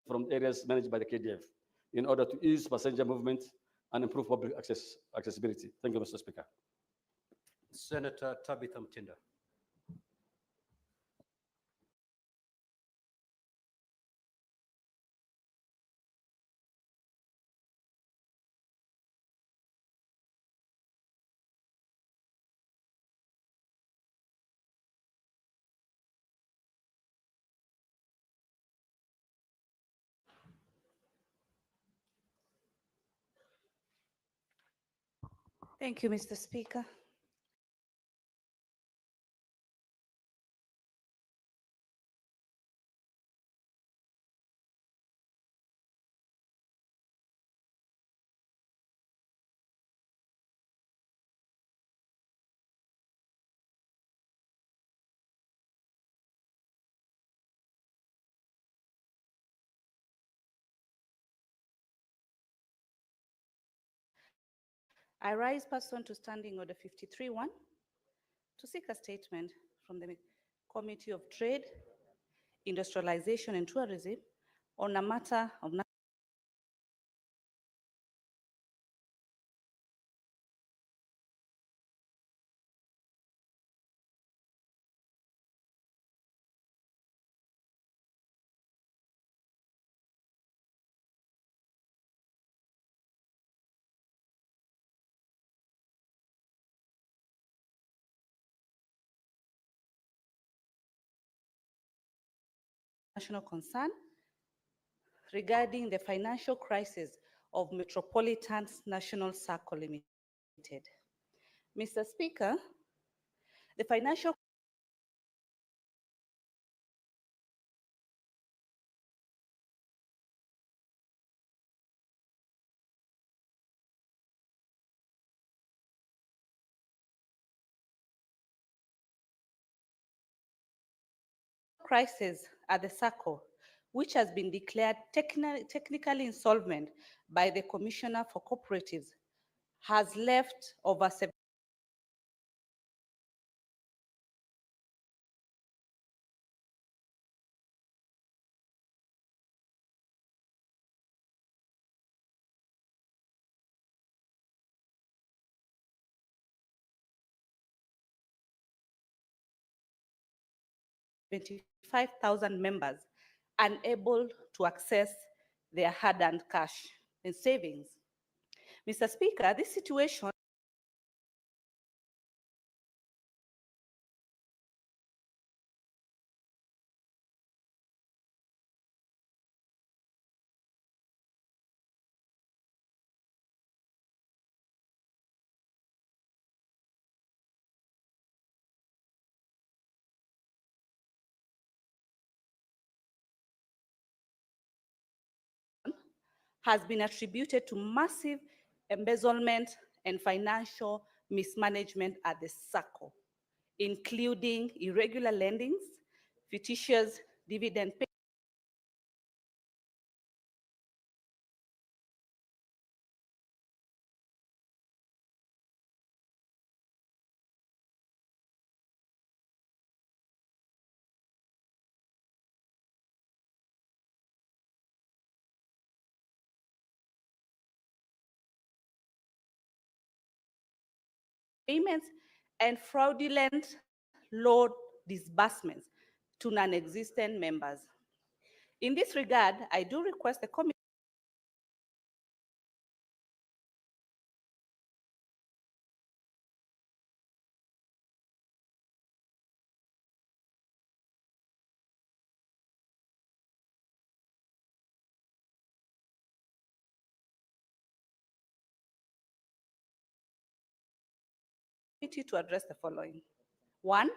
from areas managed by the KDF in order to ease passenger movement and improve public accessibility. Thank you, Mr. Speaker. Senator Tabitha Mtinda. Thank you, Mr. Speaker. I rise pursuant to Standing Order 53-1 to seek a statement from the Committee of Trade, Industrialization and Tourism on a matter of national concern regarding the financial crisis of Metropolitan National Circle Limited. Mr. Speaker, the financial crisis at the circle, which has been declared technically insolvent by the Commissioner for Cooperatives, has left over 75,000 members unable to access their hard-earned cash and savings. Mr. Speaker, this situation has been attributed to massive embezzlement and financial mismanagement at the circle, including irregular lendings, fictitious dividend payments and fraudulent loan disbursements to non-existent members. In this regard, I do request the committee to address the following. One,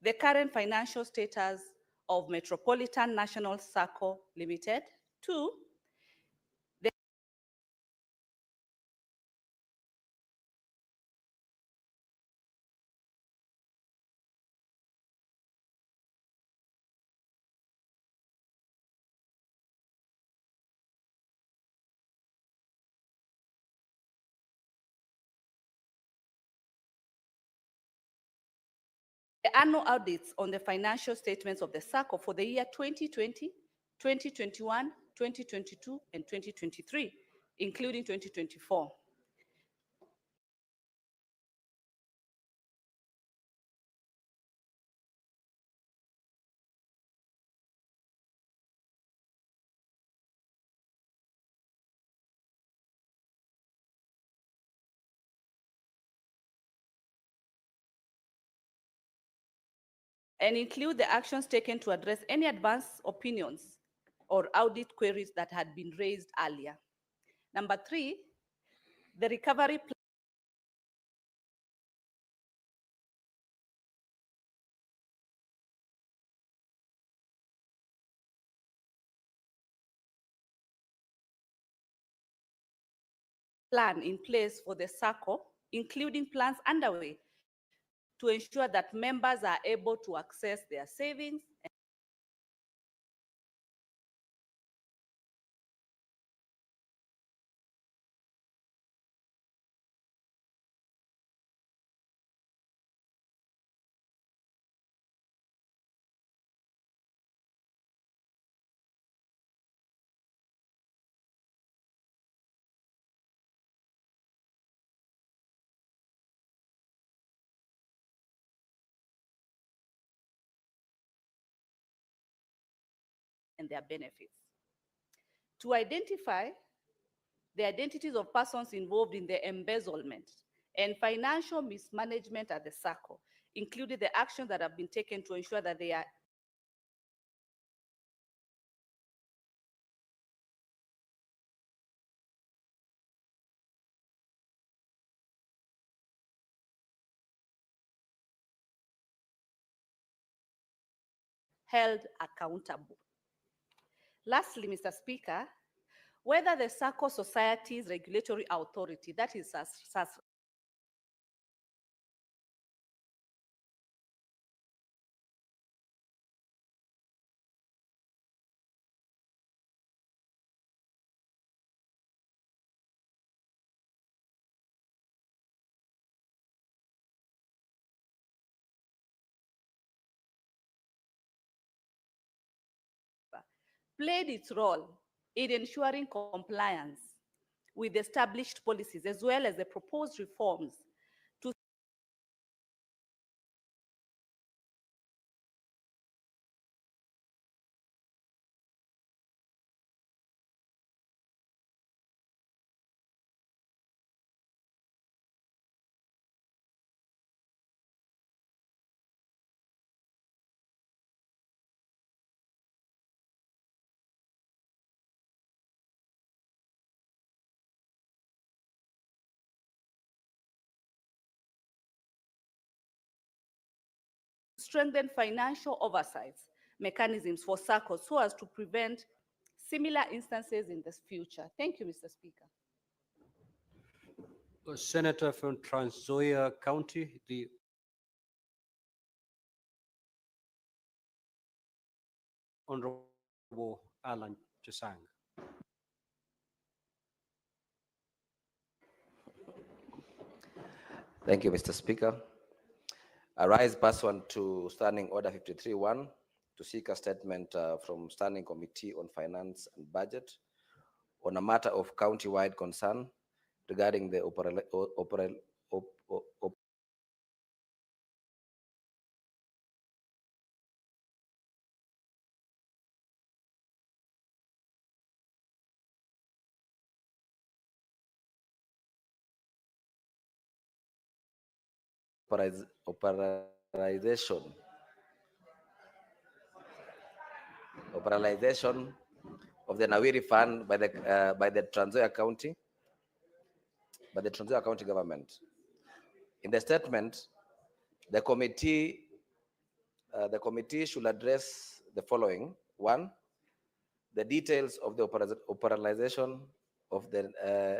the current financial status of Metropolitan National Circle Limited. Two, the annual audits on the financial statements of the circle for the year 2020, 2021, 2022, and 2023, including 2024. And include the actions taken to address any advance opinions or audit queries that had been raised earlier. Number 3, the recovery plan in place for the SACCO, including plans underway to ensure that members are able to access their savings. And their benefits. To identify the identities of persons involved in the embezzlement and financial mismanagement at the SACCO, including the actions that have been taken to ensure that they are held accountable. Lastly, Mr. Speaker, whether the SACCO Society's regulatory authority, that is played its role in ensuring compliance with established policies as well as the proposed reforms to strengthen financial oversight mechanisms for SACCOs so as to prevent similar instances in the future. Thank you, Mr. Speaker. Senator from Trans Nzoia County, the Honorable Alan Chesang. Thank you, Mr. Speaker. I rise pursuant to Standing Order 53-1 to seek a statement from Standing Committee on Finance and Budget on a matter of county-wide concern regarding the operationalization of the Nawiri Fund by the Trans Nzoia County, government. In the statement, the committee should address the following: 1, the details of the operationalization of the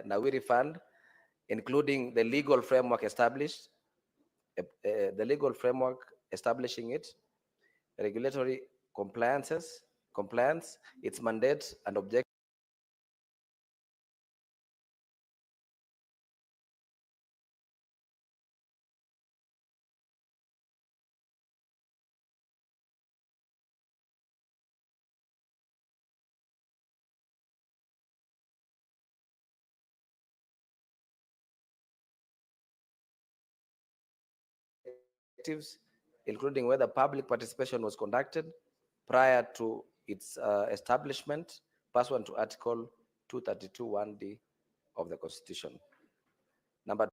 Nawiri Fund, including the legal framework establishing it, regulatory compliance, its mandate and objectives. objectives, including whether public participation was conducted prior to its establishment, pursuant to Article 232(1)(d) of the Constitution. Number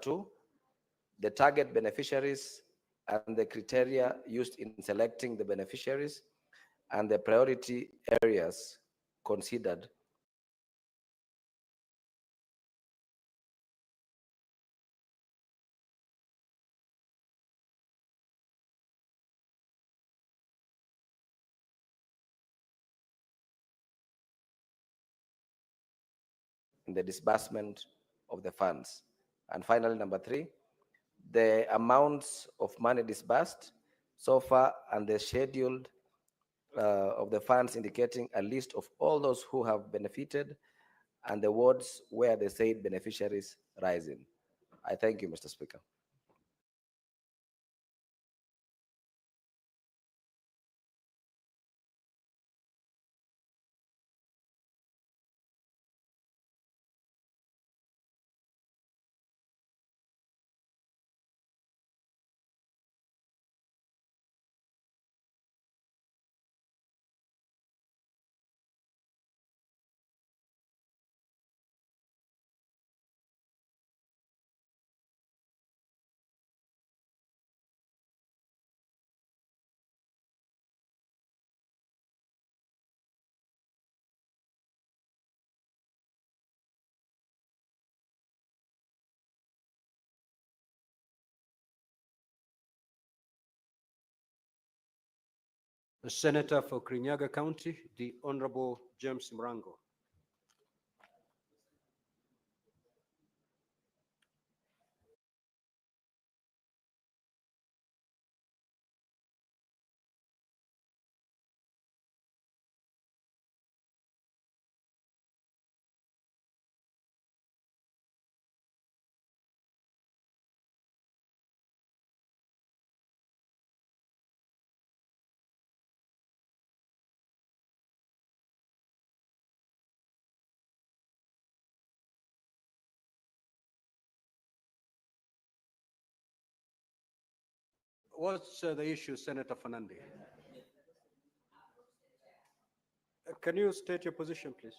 two, the target beneficiaries and the criteria used in selecting the beneficiaries and the priority areas considered in the disbursement of the funds. And finally, number three, the amounts of money disbursed so far and the scheduled of the funds, indicating a list of all those who have benefited and the wards where the said beneficiaries rise in. I thank you, Mr. Speaker. The Senator for Kirinyaga County, the Honorable James Mrango. What's the issue, Senator Fernandi? Can you state your position, please?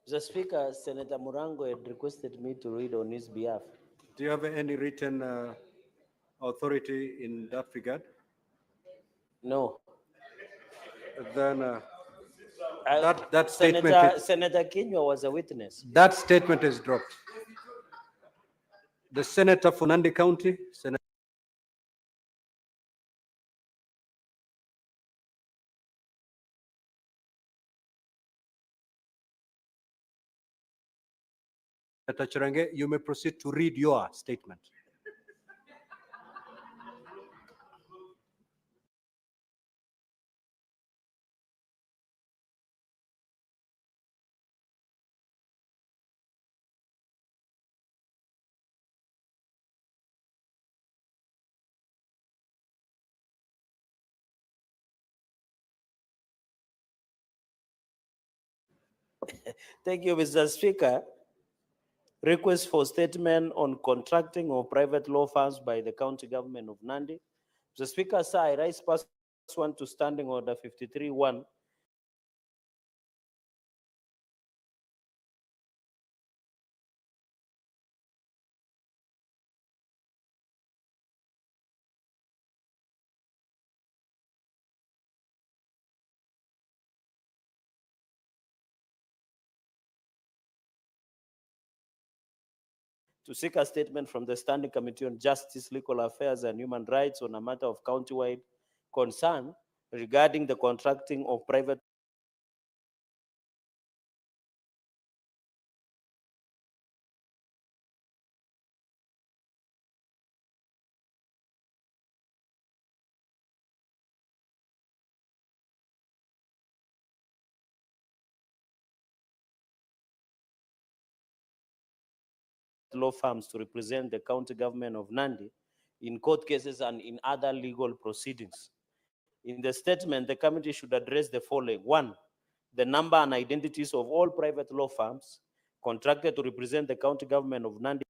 Mr. Speaker, Senator Murango had requested me to read on his behalf. Do you have any written authority in that regard? No. Then that statement Senator Kinyua was a witness. that statement is dropped. The Senator for Nandi County, Senator Chirange, you may proceed to read your statement. Thank you, Mr. Speaker. Request for statement on contracting of private law firms by the county government of Nandi. Mr. Speaker, sir, I rise pursuant to Standing Order 53(1) to seek a statement from the Standing Committee on Justice, Legal Affairs, and Human Rights on a matter of county-wide concern regarding the contracting of private law firms to represent the county government of Nandi in court cases and in other legal proceedings. In the statement, the committee should address the following. One, the number and identities of all private law firms contracted to represent the county government of Nandi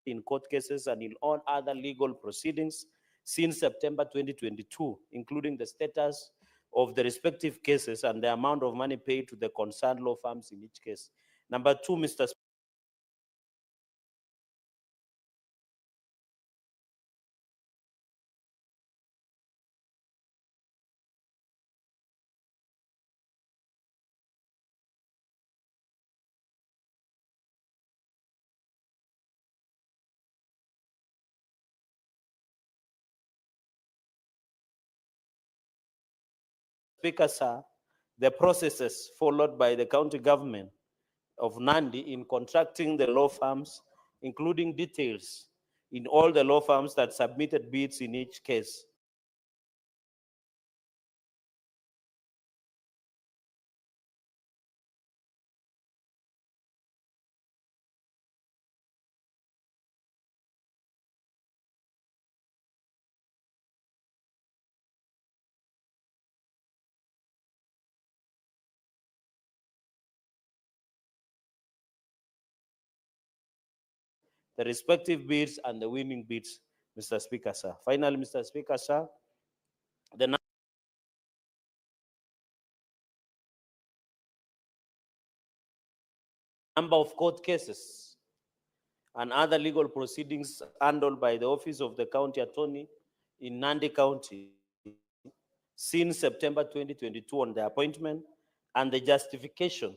in court cases and in all other legal proceedings since September 2022, including the status of the respective cases and the amount of money paid to the concerned law firms in each case. Number two, Mr. Speaker, sir, the processes followed by the county government of Nandi in contracting the law firms, including details in all the law firms that submitted bids in each case. The respective bids and the winning bids, Mr. Speaker, sir. Finally, Mr. Speaker, sir, the number of court cases and other legal proceedings handled by the Office of the County Attorney in Nandi County since September 2022 on the appointment and the justification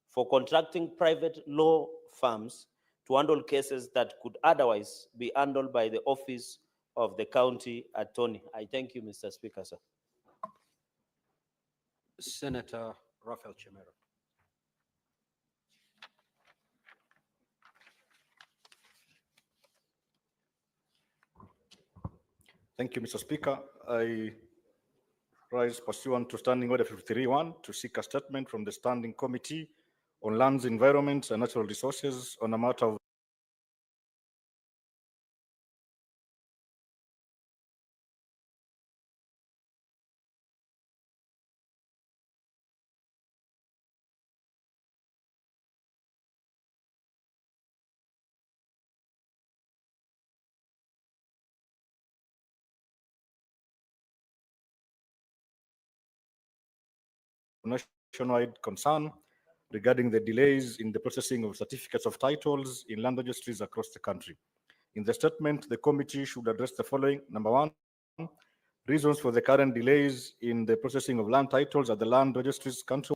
for contracting private law firms to handle cases that could otherwise be handled by the Office of the County Attorney. I thank you, Mr. Speaker, sir. Senator Raphael Chemero. Thank you, Mr. Speaker. I rise pursuant to Standing Order 53-1 to seek a statement from the Standing Committee on Lands, Environment, and Natural Resources on a matter of nationwide concern regarding the delays in the processing of certificates of titles in land registries across the country. In the statement, the committee should address the following. Number one, reasons for the current delays in the processing of land titles at the land registries country.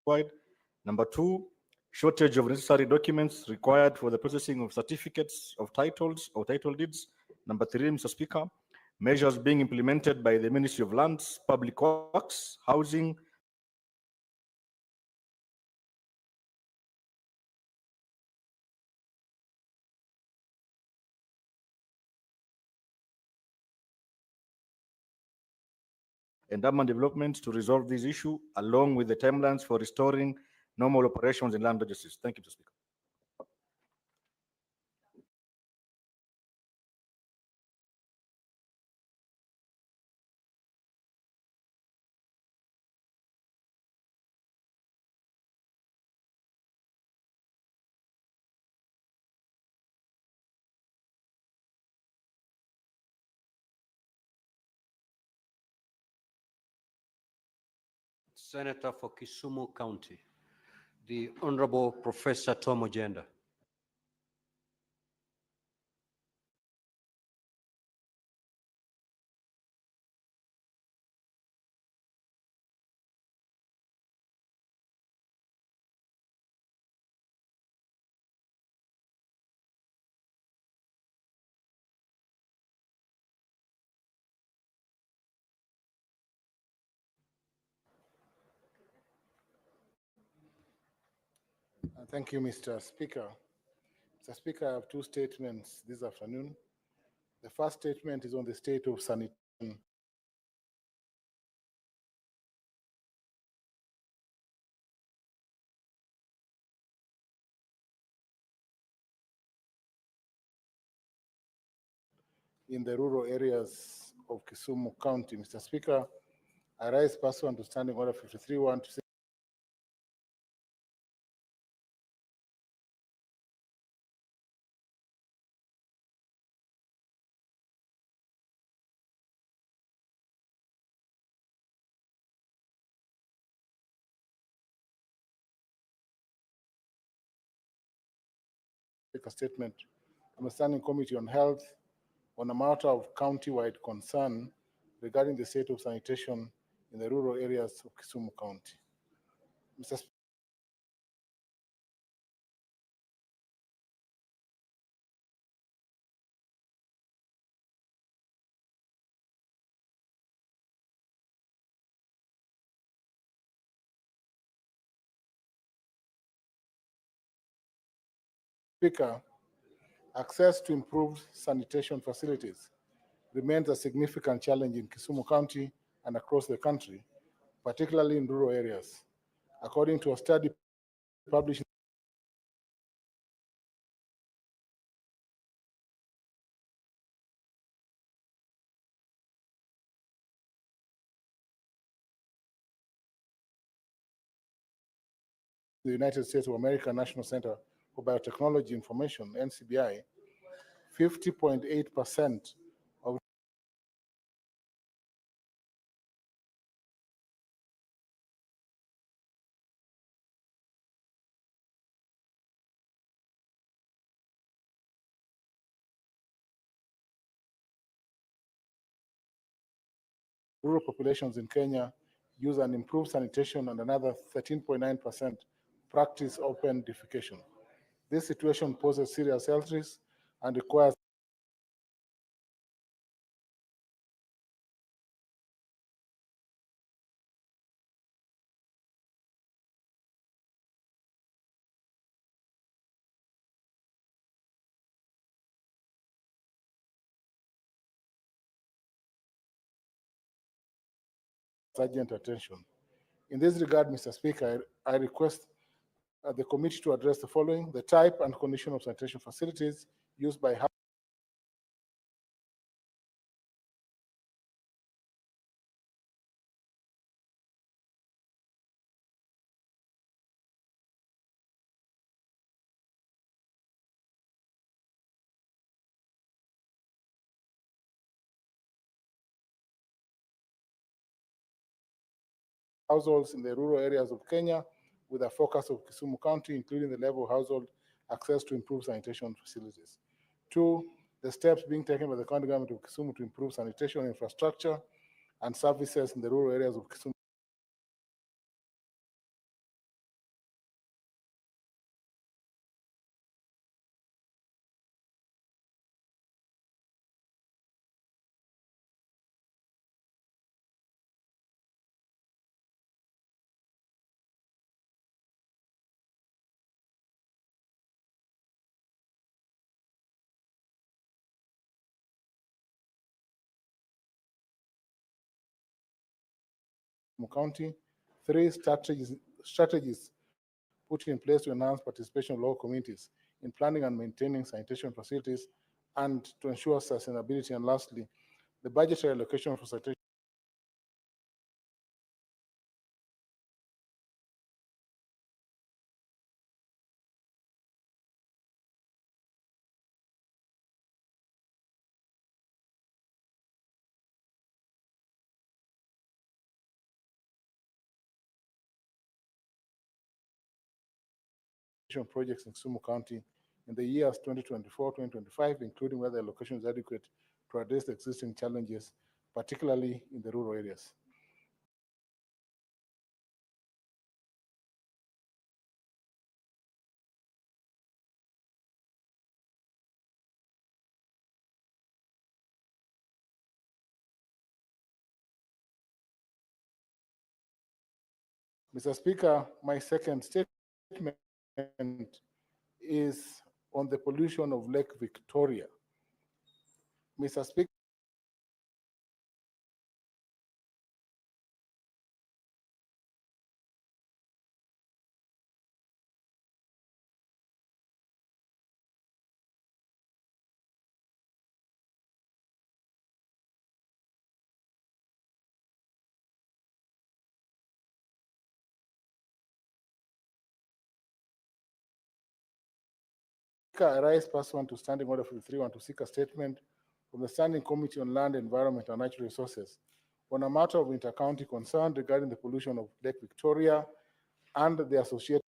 wide. Number two, shortage of necessary documents required for the processing of certificates of titles or title deeds. Number three, Mr. Speaker, measures being implemented by the Ministry of Lands, Public Works, Housing, and urban development to resolve this issue, along with the timelines for restoring normal operations in land registries. Thank you, Mr. Speaker. Senator for Kisumu County, the Honorable Professor Tom Ojenda. Thank you, Mr. Speaker. Mr. Speaker, I have two statements this afternoon. The first statement is on the state of sanitation in the rural areas of Kisumu County. Mr. Speaker, I rise pursuant to Standing Order 53-1 to make a statement from the Standing Committee on Health on a matter of county-wide concern regarding the state of sanitation in the rural areas of Kisumu County. Mr. Speaker, access to improved sanitation facilities remains a significant challenge in Kisumu County and across the country, particularly in rural areas. According to a study published in the United States of America National Center for Biotechnology Information, NCBI, 50.8% of rural populations in Kenya use an improved sanitation, and another 13.9% practice open defecation. This situation poses serious health risks and requires urgent attention. In this regard, Mr. Speaker, I request the committee to address the following: the type and condition of sanitation facilities used by households in the rural areas of Kenya, with a focus of Kisumu County, including the level of household access to improved sanitation facilities. Two, the steps being taken by the county government of Kisumu to improve sanitation infrastructure and services in the rural areas of Kisumu Kisumu County. 3, strategies put in place to enhance participation of local communities in planning and maintaining sanitation facilities and to ensure sustainability. And lastly, the budgetary allocation for sanitation projects in Kisumu County in the years 2024-2025, including whether allocation is adequate to address the existing challenges, particularly in the rural areas. Mr. Speaker, my second statement is on the pollution of Lake Victoria. Mr. Speaker, I rise pursuant to Standing Order 53 to seek a statement from the Standing Committee on Land, Environment and Natural Resources on a matter of inter-county concern regarding the pollution of Lake Victoria and the associated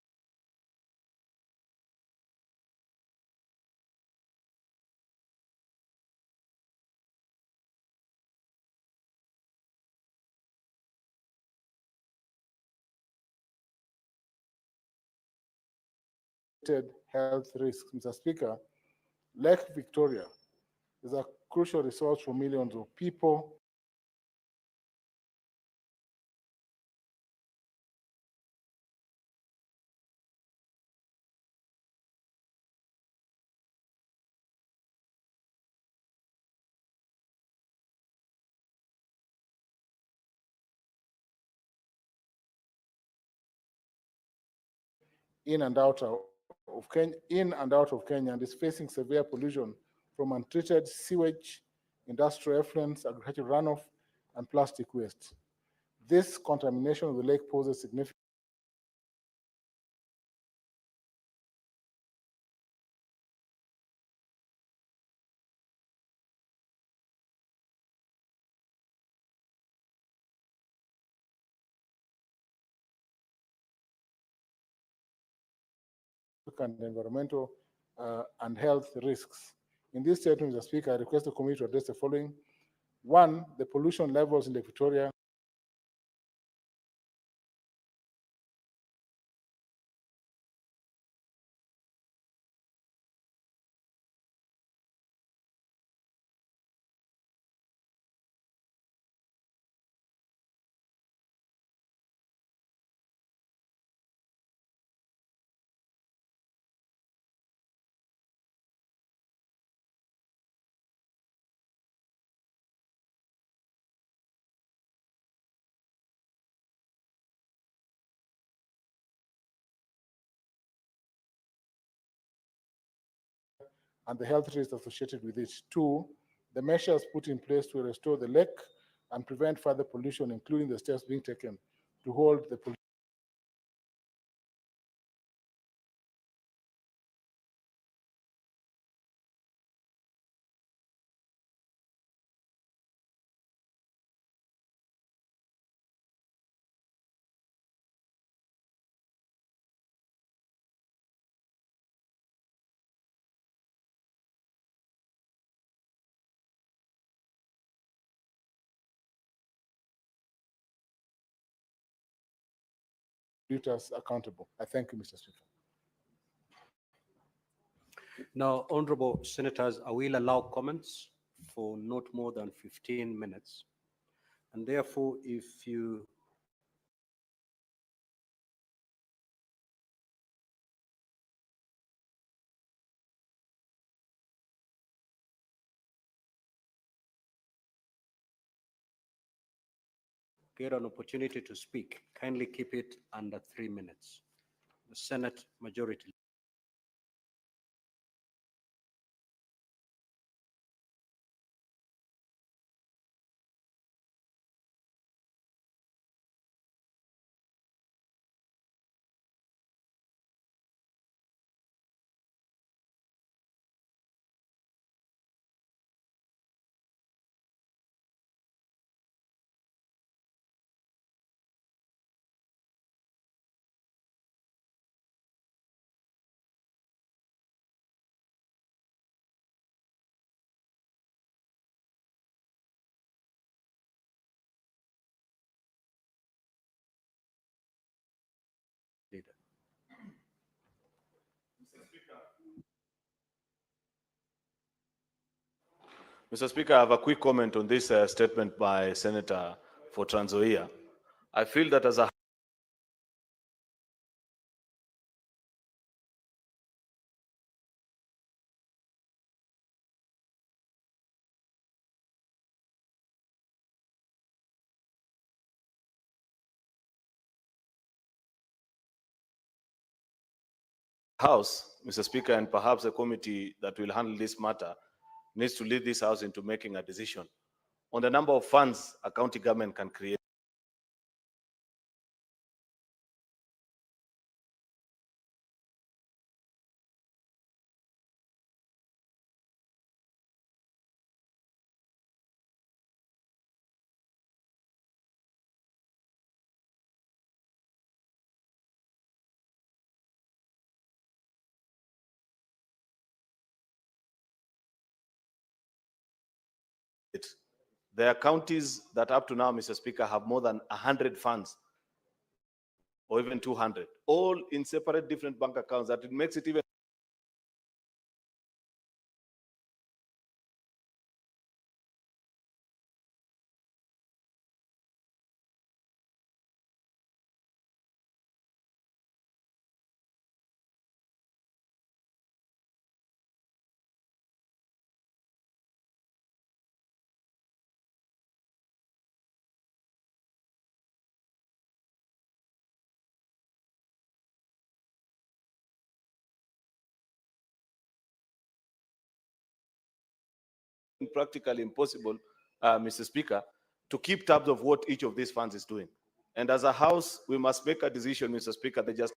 health risks. Mr. Speaker, Lake Victoria is a crucial resource for millions of people. In and out of Kenya, and is facing severe pollution from untreated sewage, industrial effluents, agricultural runoff, and plastic waste. This contamination of the lake poses significant and environmental and health risks. In this statement, Mr. Speaker, I request the committee to address the following. 1, the pollution levels in Lake Victoria. And the health risks associated with it. 2, the measures put in place to restore the lake and prevent further pollution, including the steps being taken to hold the pollution. Polluters accountable. I thank you, Mr. Speaker. Now, honorable senators, I will allow comments for not more than 15 minutes. And therefore, if you get an opportunity to speak, kindly keep it under 3 minutes. The Senate Majority. Leader. Mr. Speaker, I have a quick comment on this statement by Senator for Trans Nzoia. I feel that as a House, Mr. Speaker, and perhaps a committee that will handle this matter needs to lead this House into making a decision on the number of funds a county government can create. There are counties that up to now, Mr. Speaker, have more than 100 funds or even 200, all in separate different bank accounts, that it makes it even practically impossible, Mr. Speaker, to keep tabs of what each of these funds is doing. And as a House, we must make a decision, Mr. Speaker, that just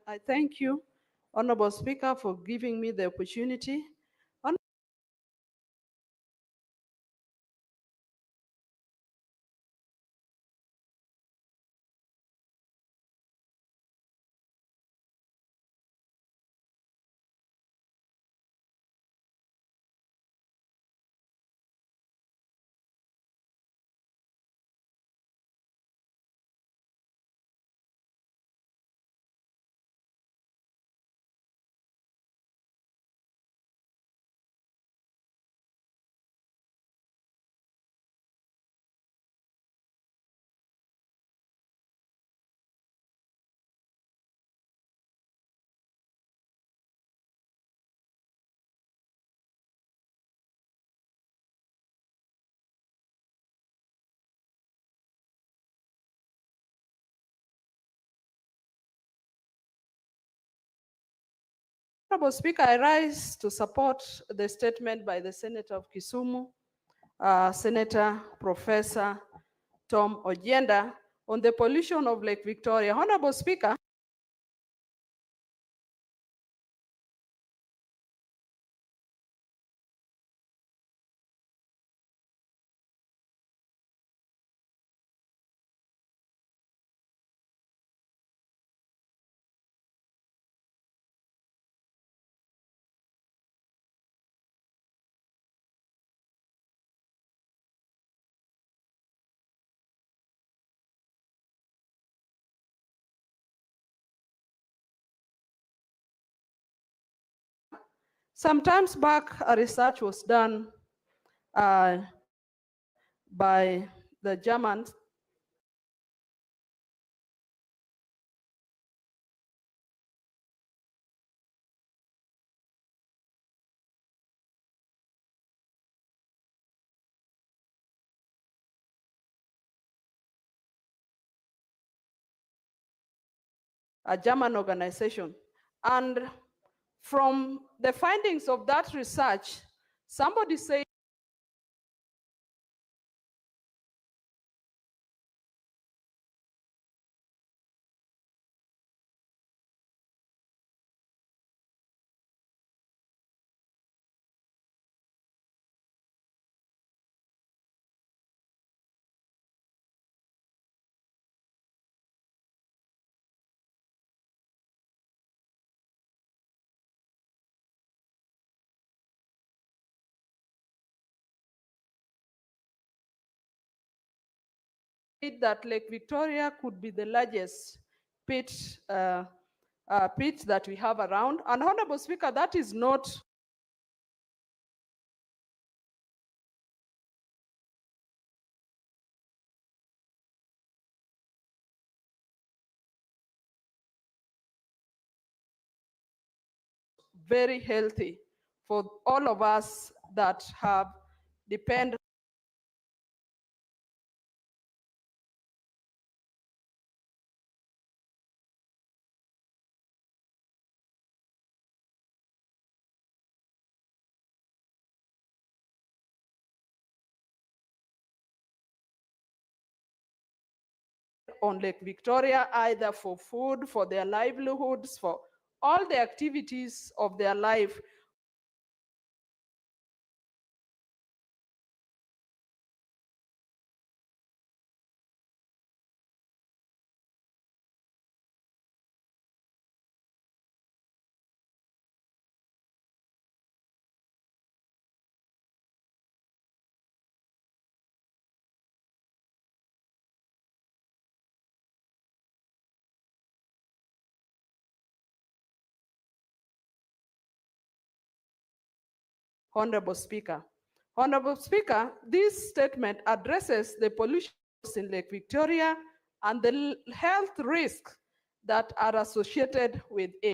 I thank you, Honorable Speaker, for giving me the opportunity. Honorable Speaker, I rise to support the statement by the Senator of Kisumu, Senator Professor Tom Ojenda, on the pollution of Lake Victoria. Honorable Speaker, sometimes back, a research was done by the Germans a German organization. And from the findings of that research, somebody said that Lake Victoria could be the largest pit that we have around. And Honorable Speaker, that is not very healthy for all of us that have depended on Lake Victoria, either for food, for their livelihoods, for all the activities of their life. Honorable Speaker. Honorable Speaker, this statement addresses the pollution in Lake Victoria and the health risks that are associated with it.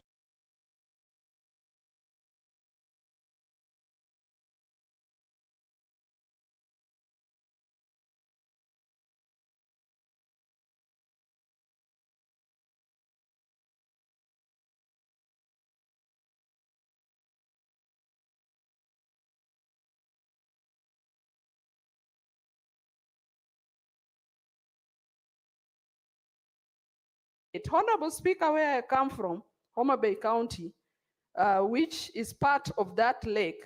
Honorable Speaker, where I come from, Homa Bay County, which is part of that lake,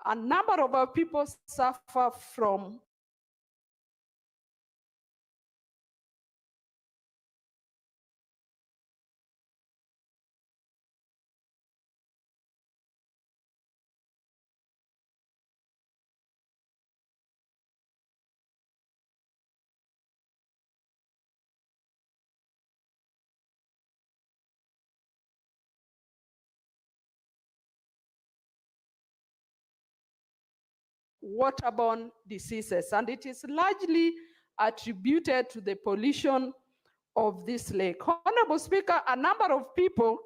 a number of our people suffer from waterborne diseases, and it is largely attributed to the pollution of this lake. Honorable Speaker, a number of people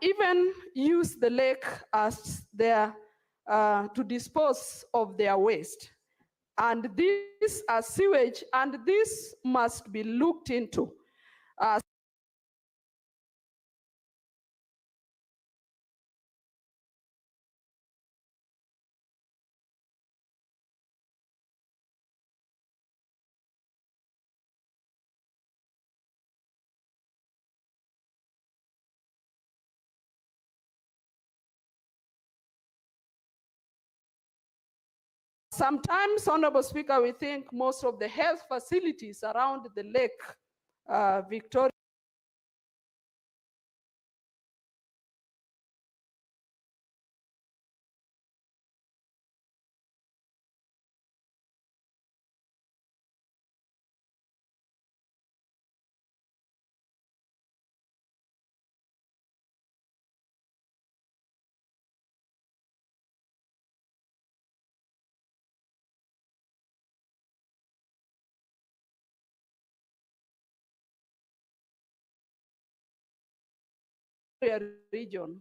even use the lake as their to dispose of their waste. And these are sewage, and this must be looked into. Sometimes, Honorable Speaker, we think most of the health facilities around the lake Victoria region.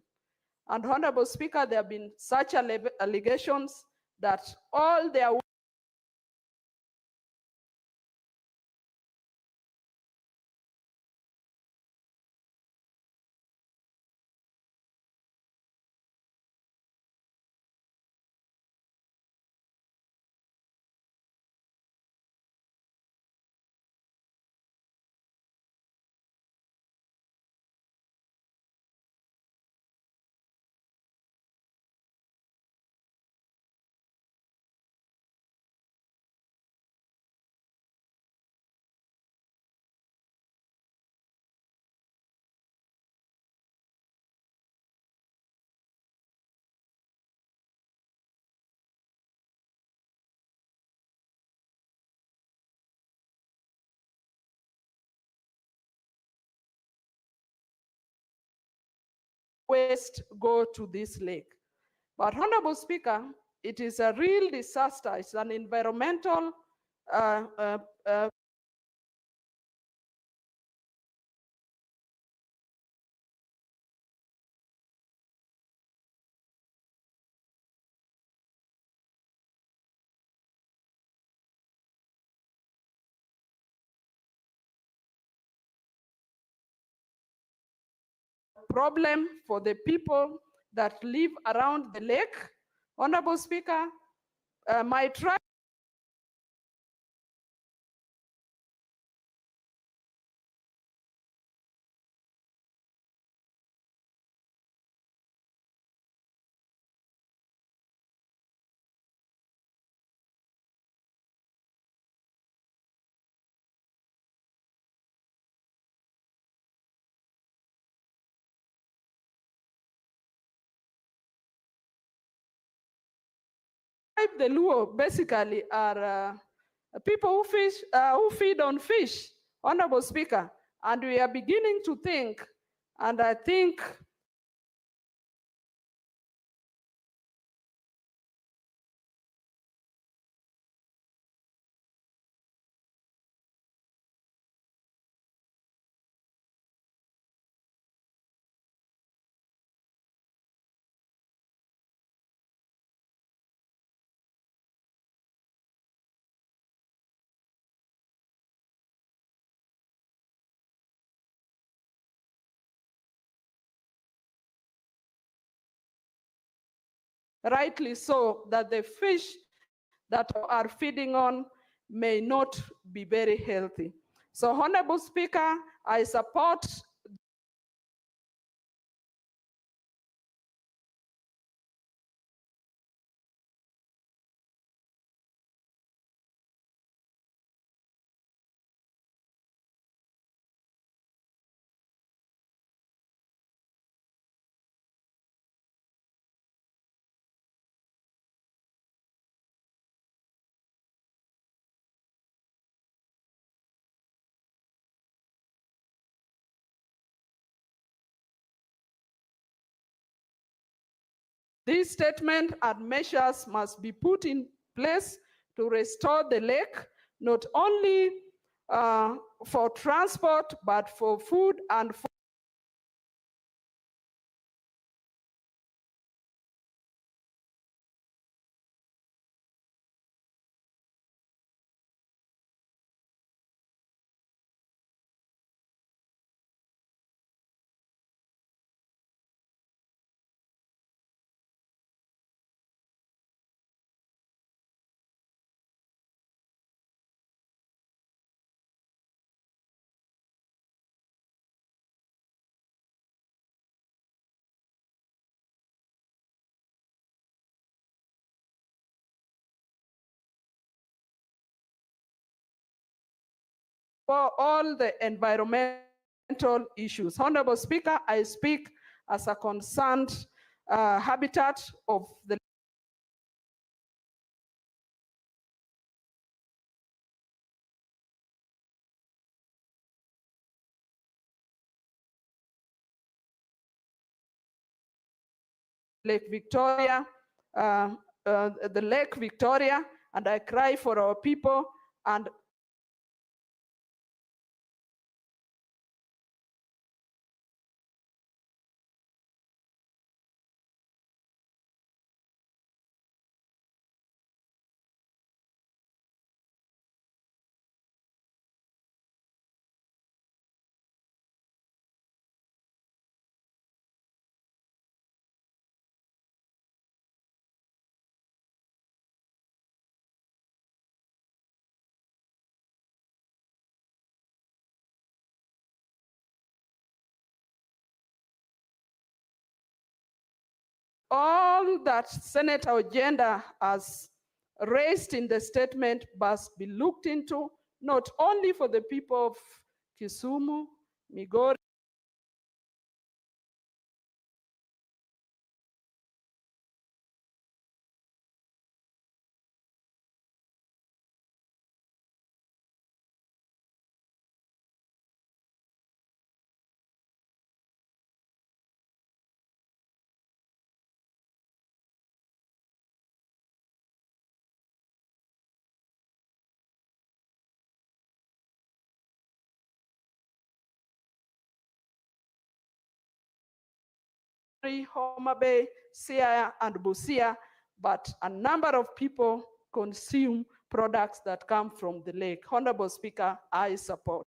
And Honorable Speaker, there have been such allegations that all their waste go to this lake. But Honorable Speaker, it is a real disaster. It's an environmental problem for the people that live around the lake. Honorable Speaker, my tribe The Luo basically are people who feed on fish, Honorable Speaker, and we are beginning to think, and I think rightly so, that the fish that are feeding on may not be very healthy. So, Honorable Speaker, I support this statement and measures must be put in place to restore the lake, not only for transport, but for food and for all the environmental issues. Honorable Speaker, I speak as a concerned habitat of the Lake Victoria, the Lake Victoria, and I cry for our people and all that Senator Agenda has raised in the statement must be looked into, not only for the people of Kisumu, Migori, Homa Bay, Siaya, and Busia, but a number of people consume products that come from the lake. Honorable Speaker, I support.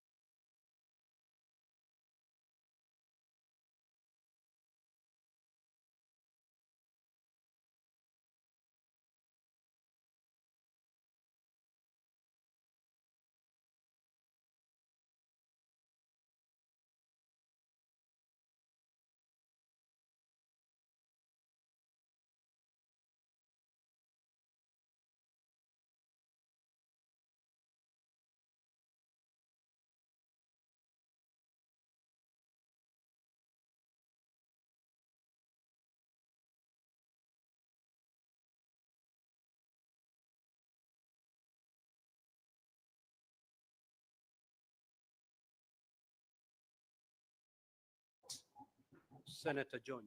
Senator John.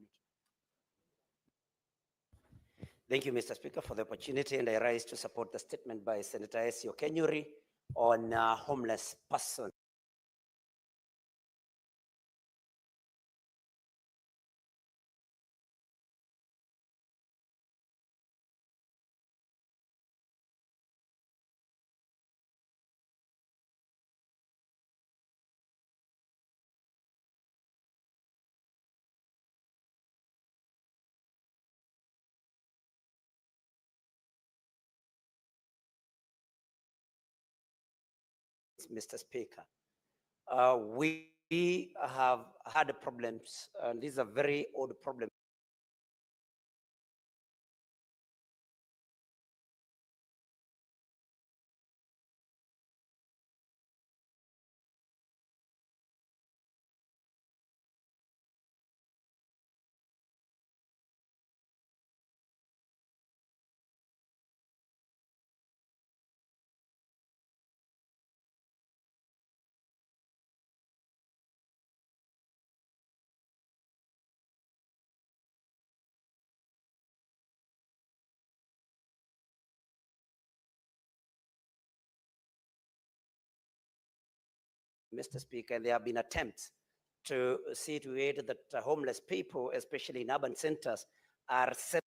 Thank you, Mr. Speaker, for the opportunity, and I rise to support the statement by Senator Esio Kenyuri on homeless persons. Mr. Speaker, we have had problems, and these are very old problems. Mr. Speaker, there have been attempts to see to it that homeless people, especially in urban centers, are set.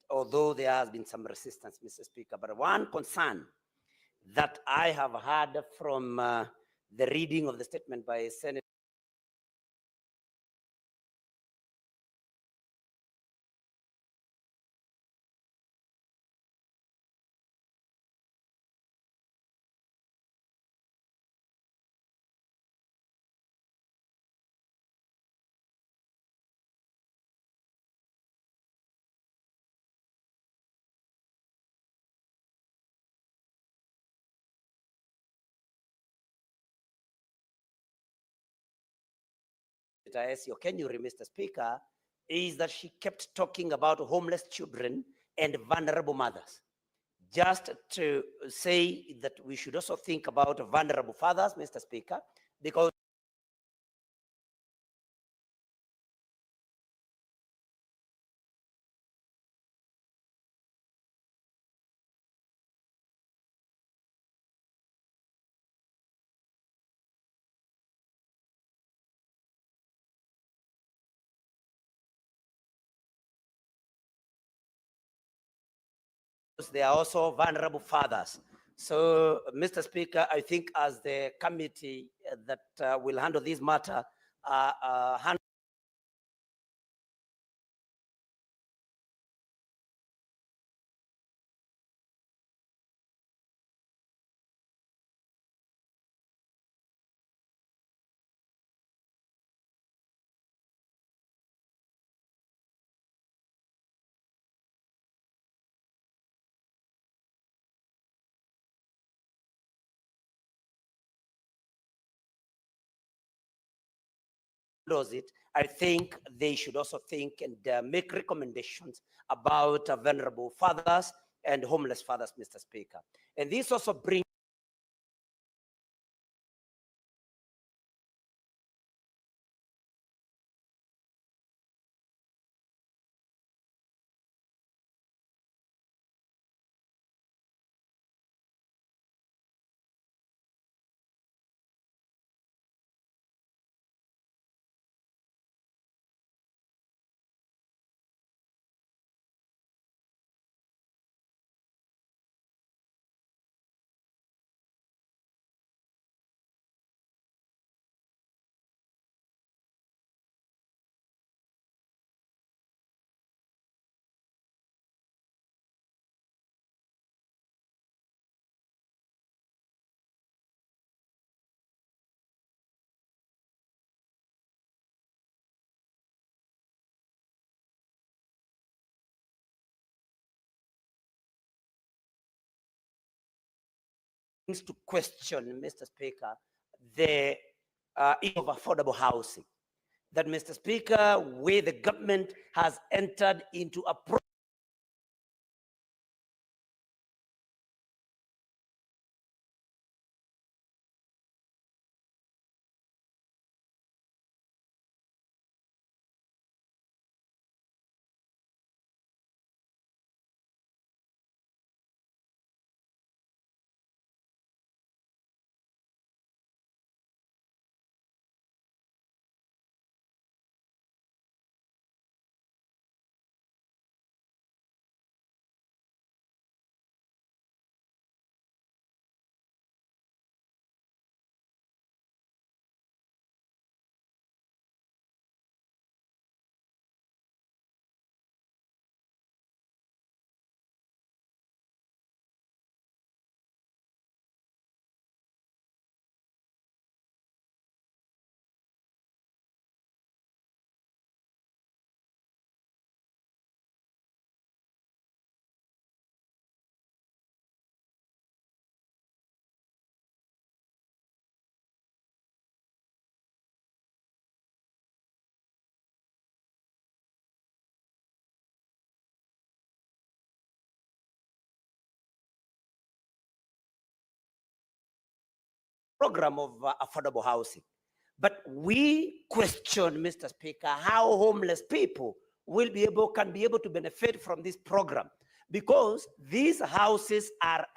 Although there has been some resistance, Mr. Speaker, but one concern that I have heard from the reading of the statement by Senator Esio Kenyuri, Mr. Speaker, is that she kept talking about homeless children and vulnerable mothers. Just to say that we should also think about vulnerable fathers, Mr. Speaker, because they are also vulnerable fathers. So, Mr. Speaker, I think as the committee that will handle this matter, does it, I think they should also think and make recommendations about vulnerable fathers and homeless fathers, Mr. Speaker. And this also brings to question, Mr. Speaker, the issue of affordable housing. That, Mr. Speaker, where the government has entered into a program of affordable housing. But we question, Mr. Speaker, how homeless people can be able to benefit from this program, because these houses are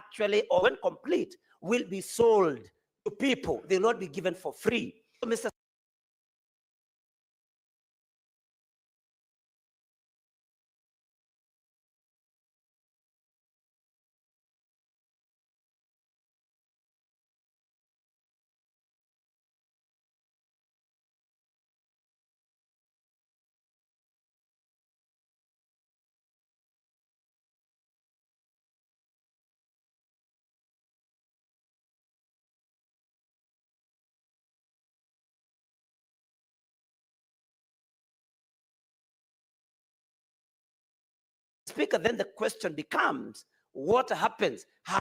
actually, or when complete, will be sold to people. They will not be given for free. So, Mr. Speaker, then the question becomes, what happens? How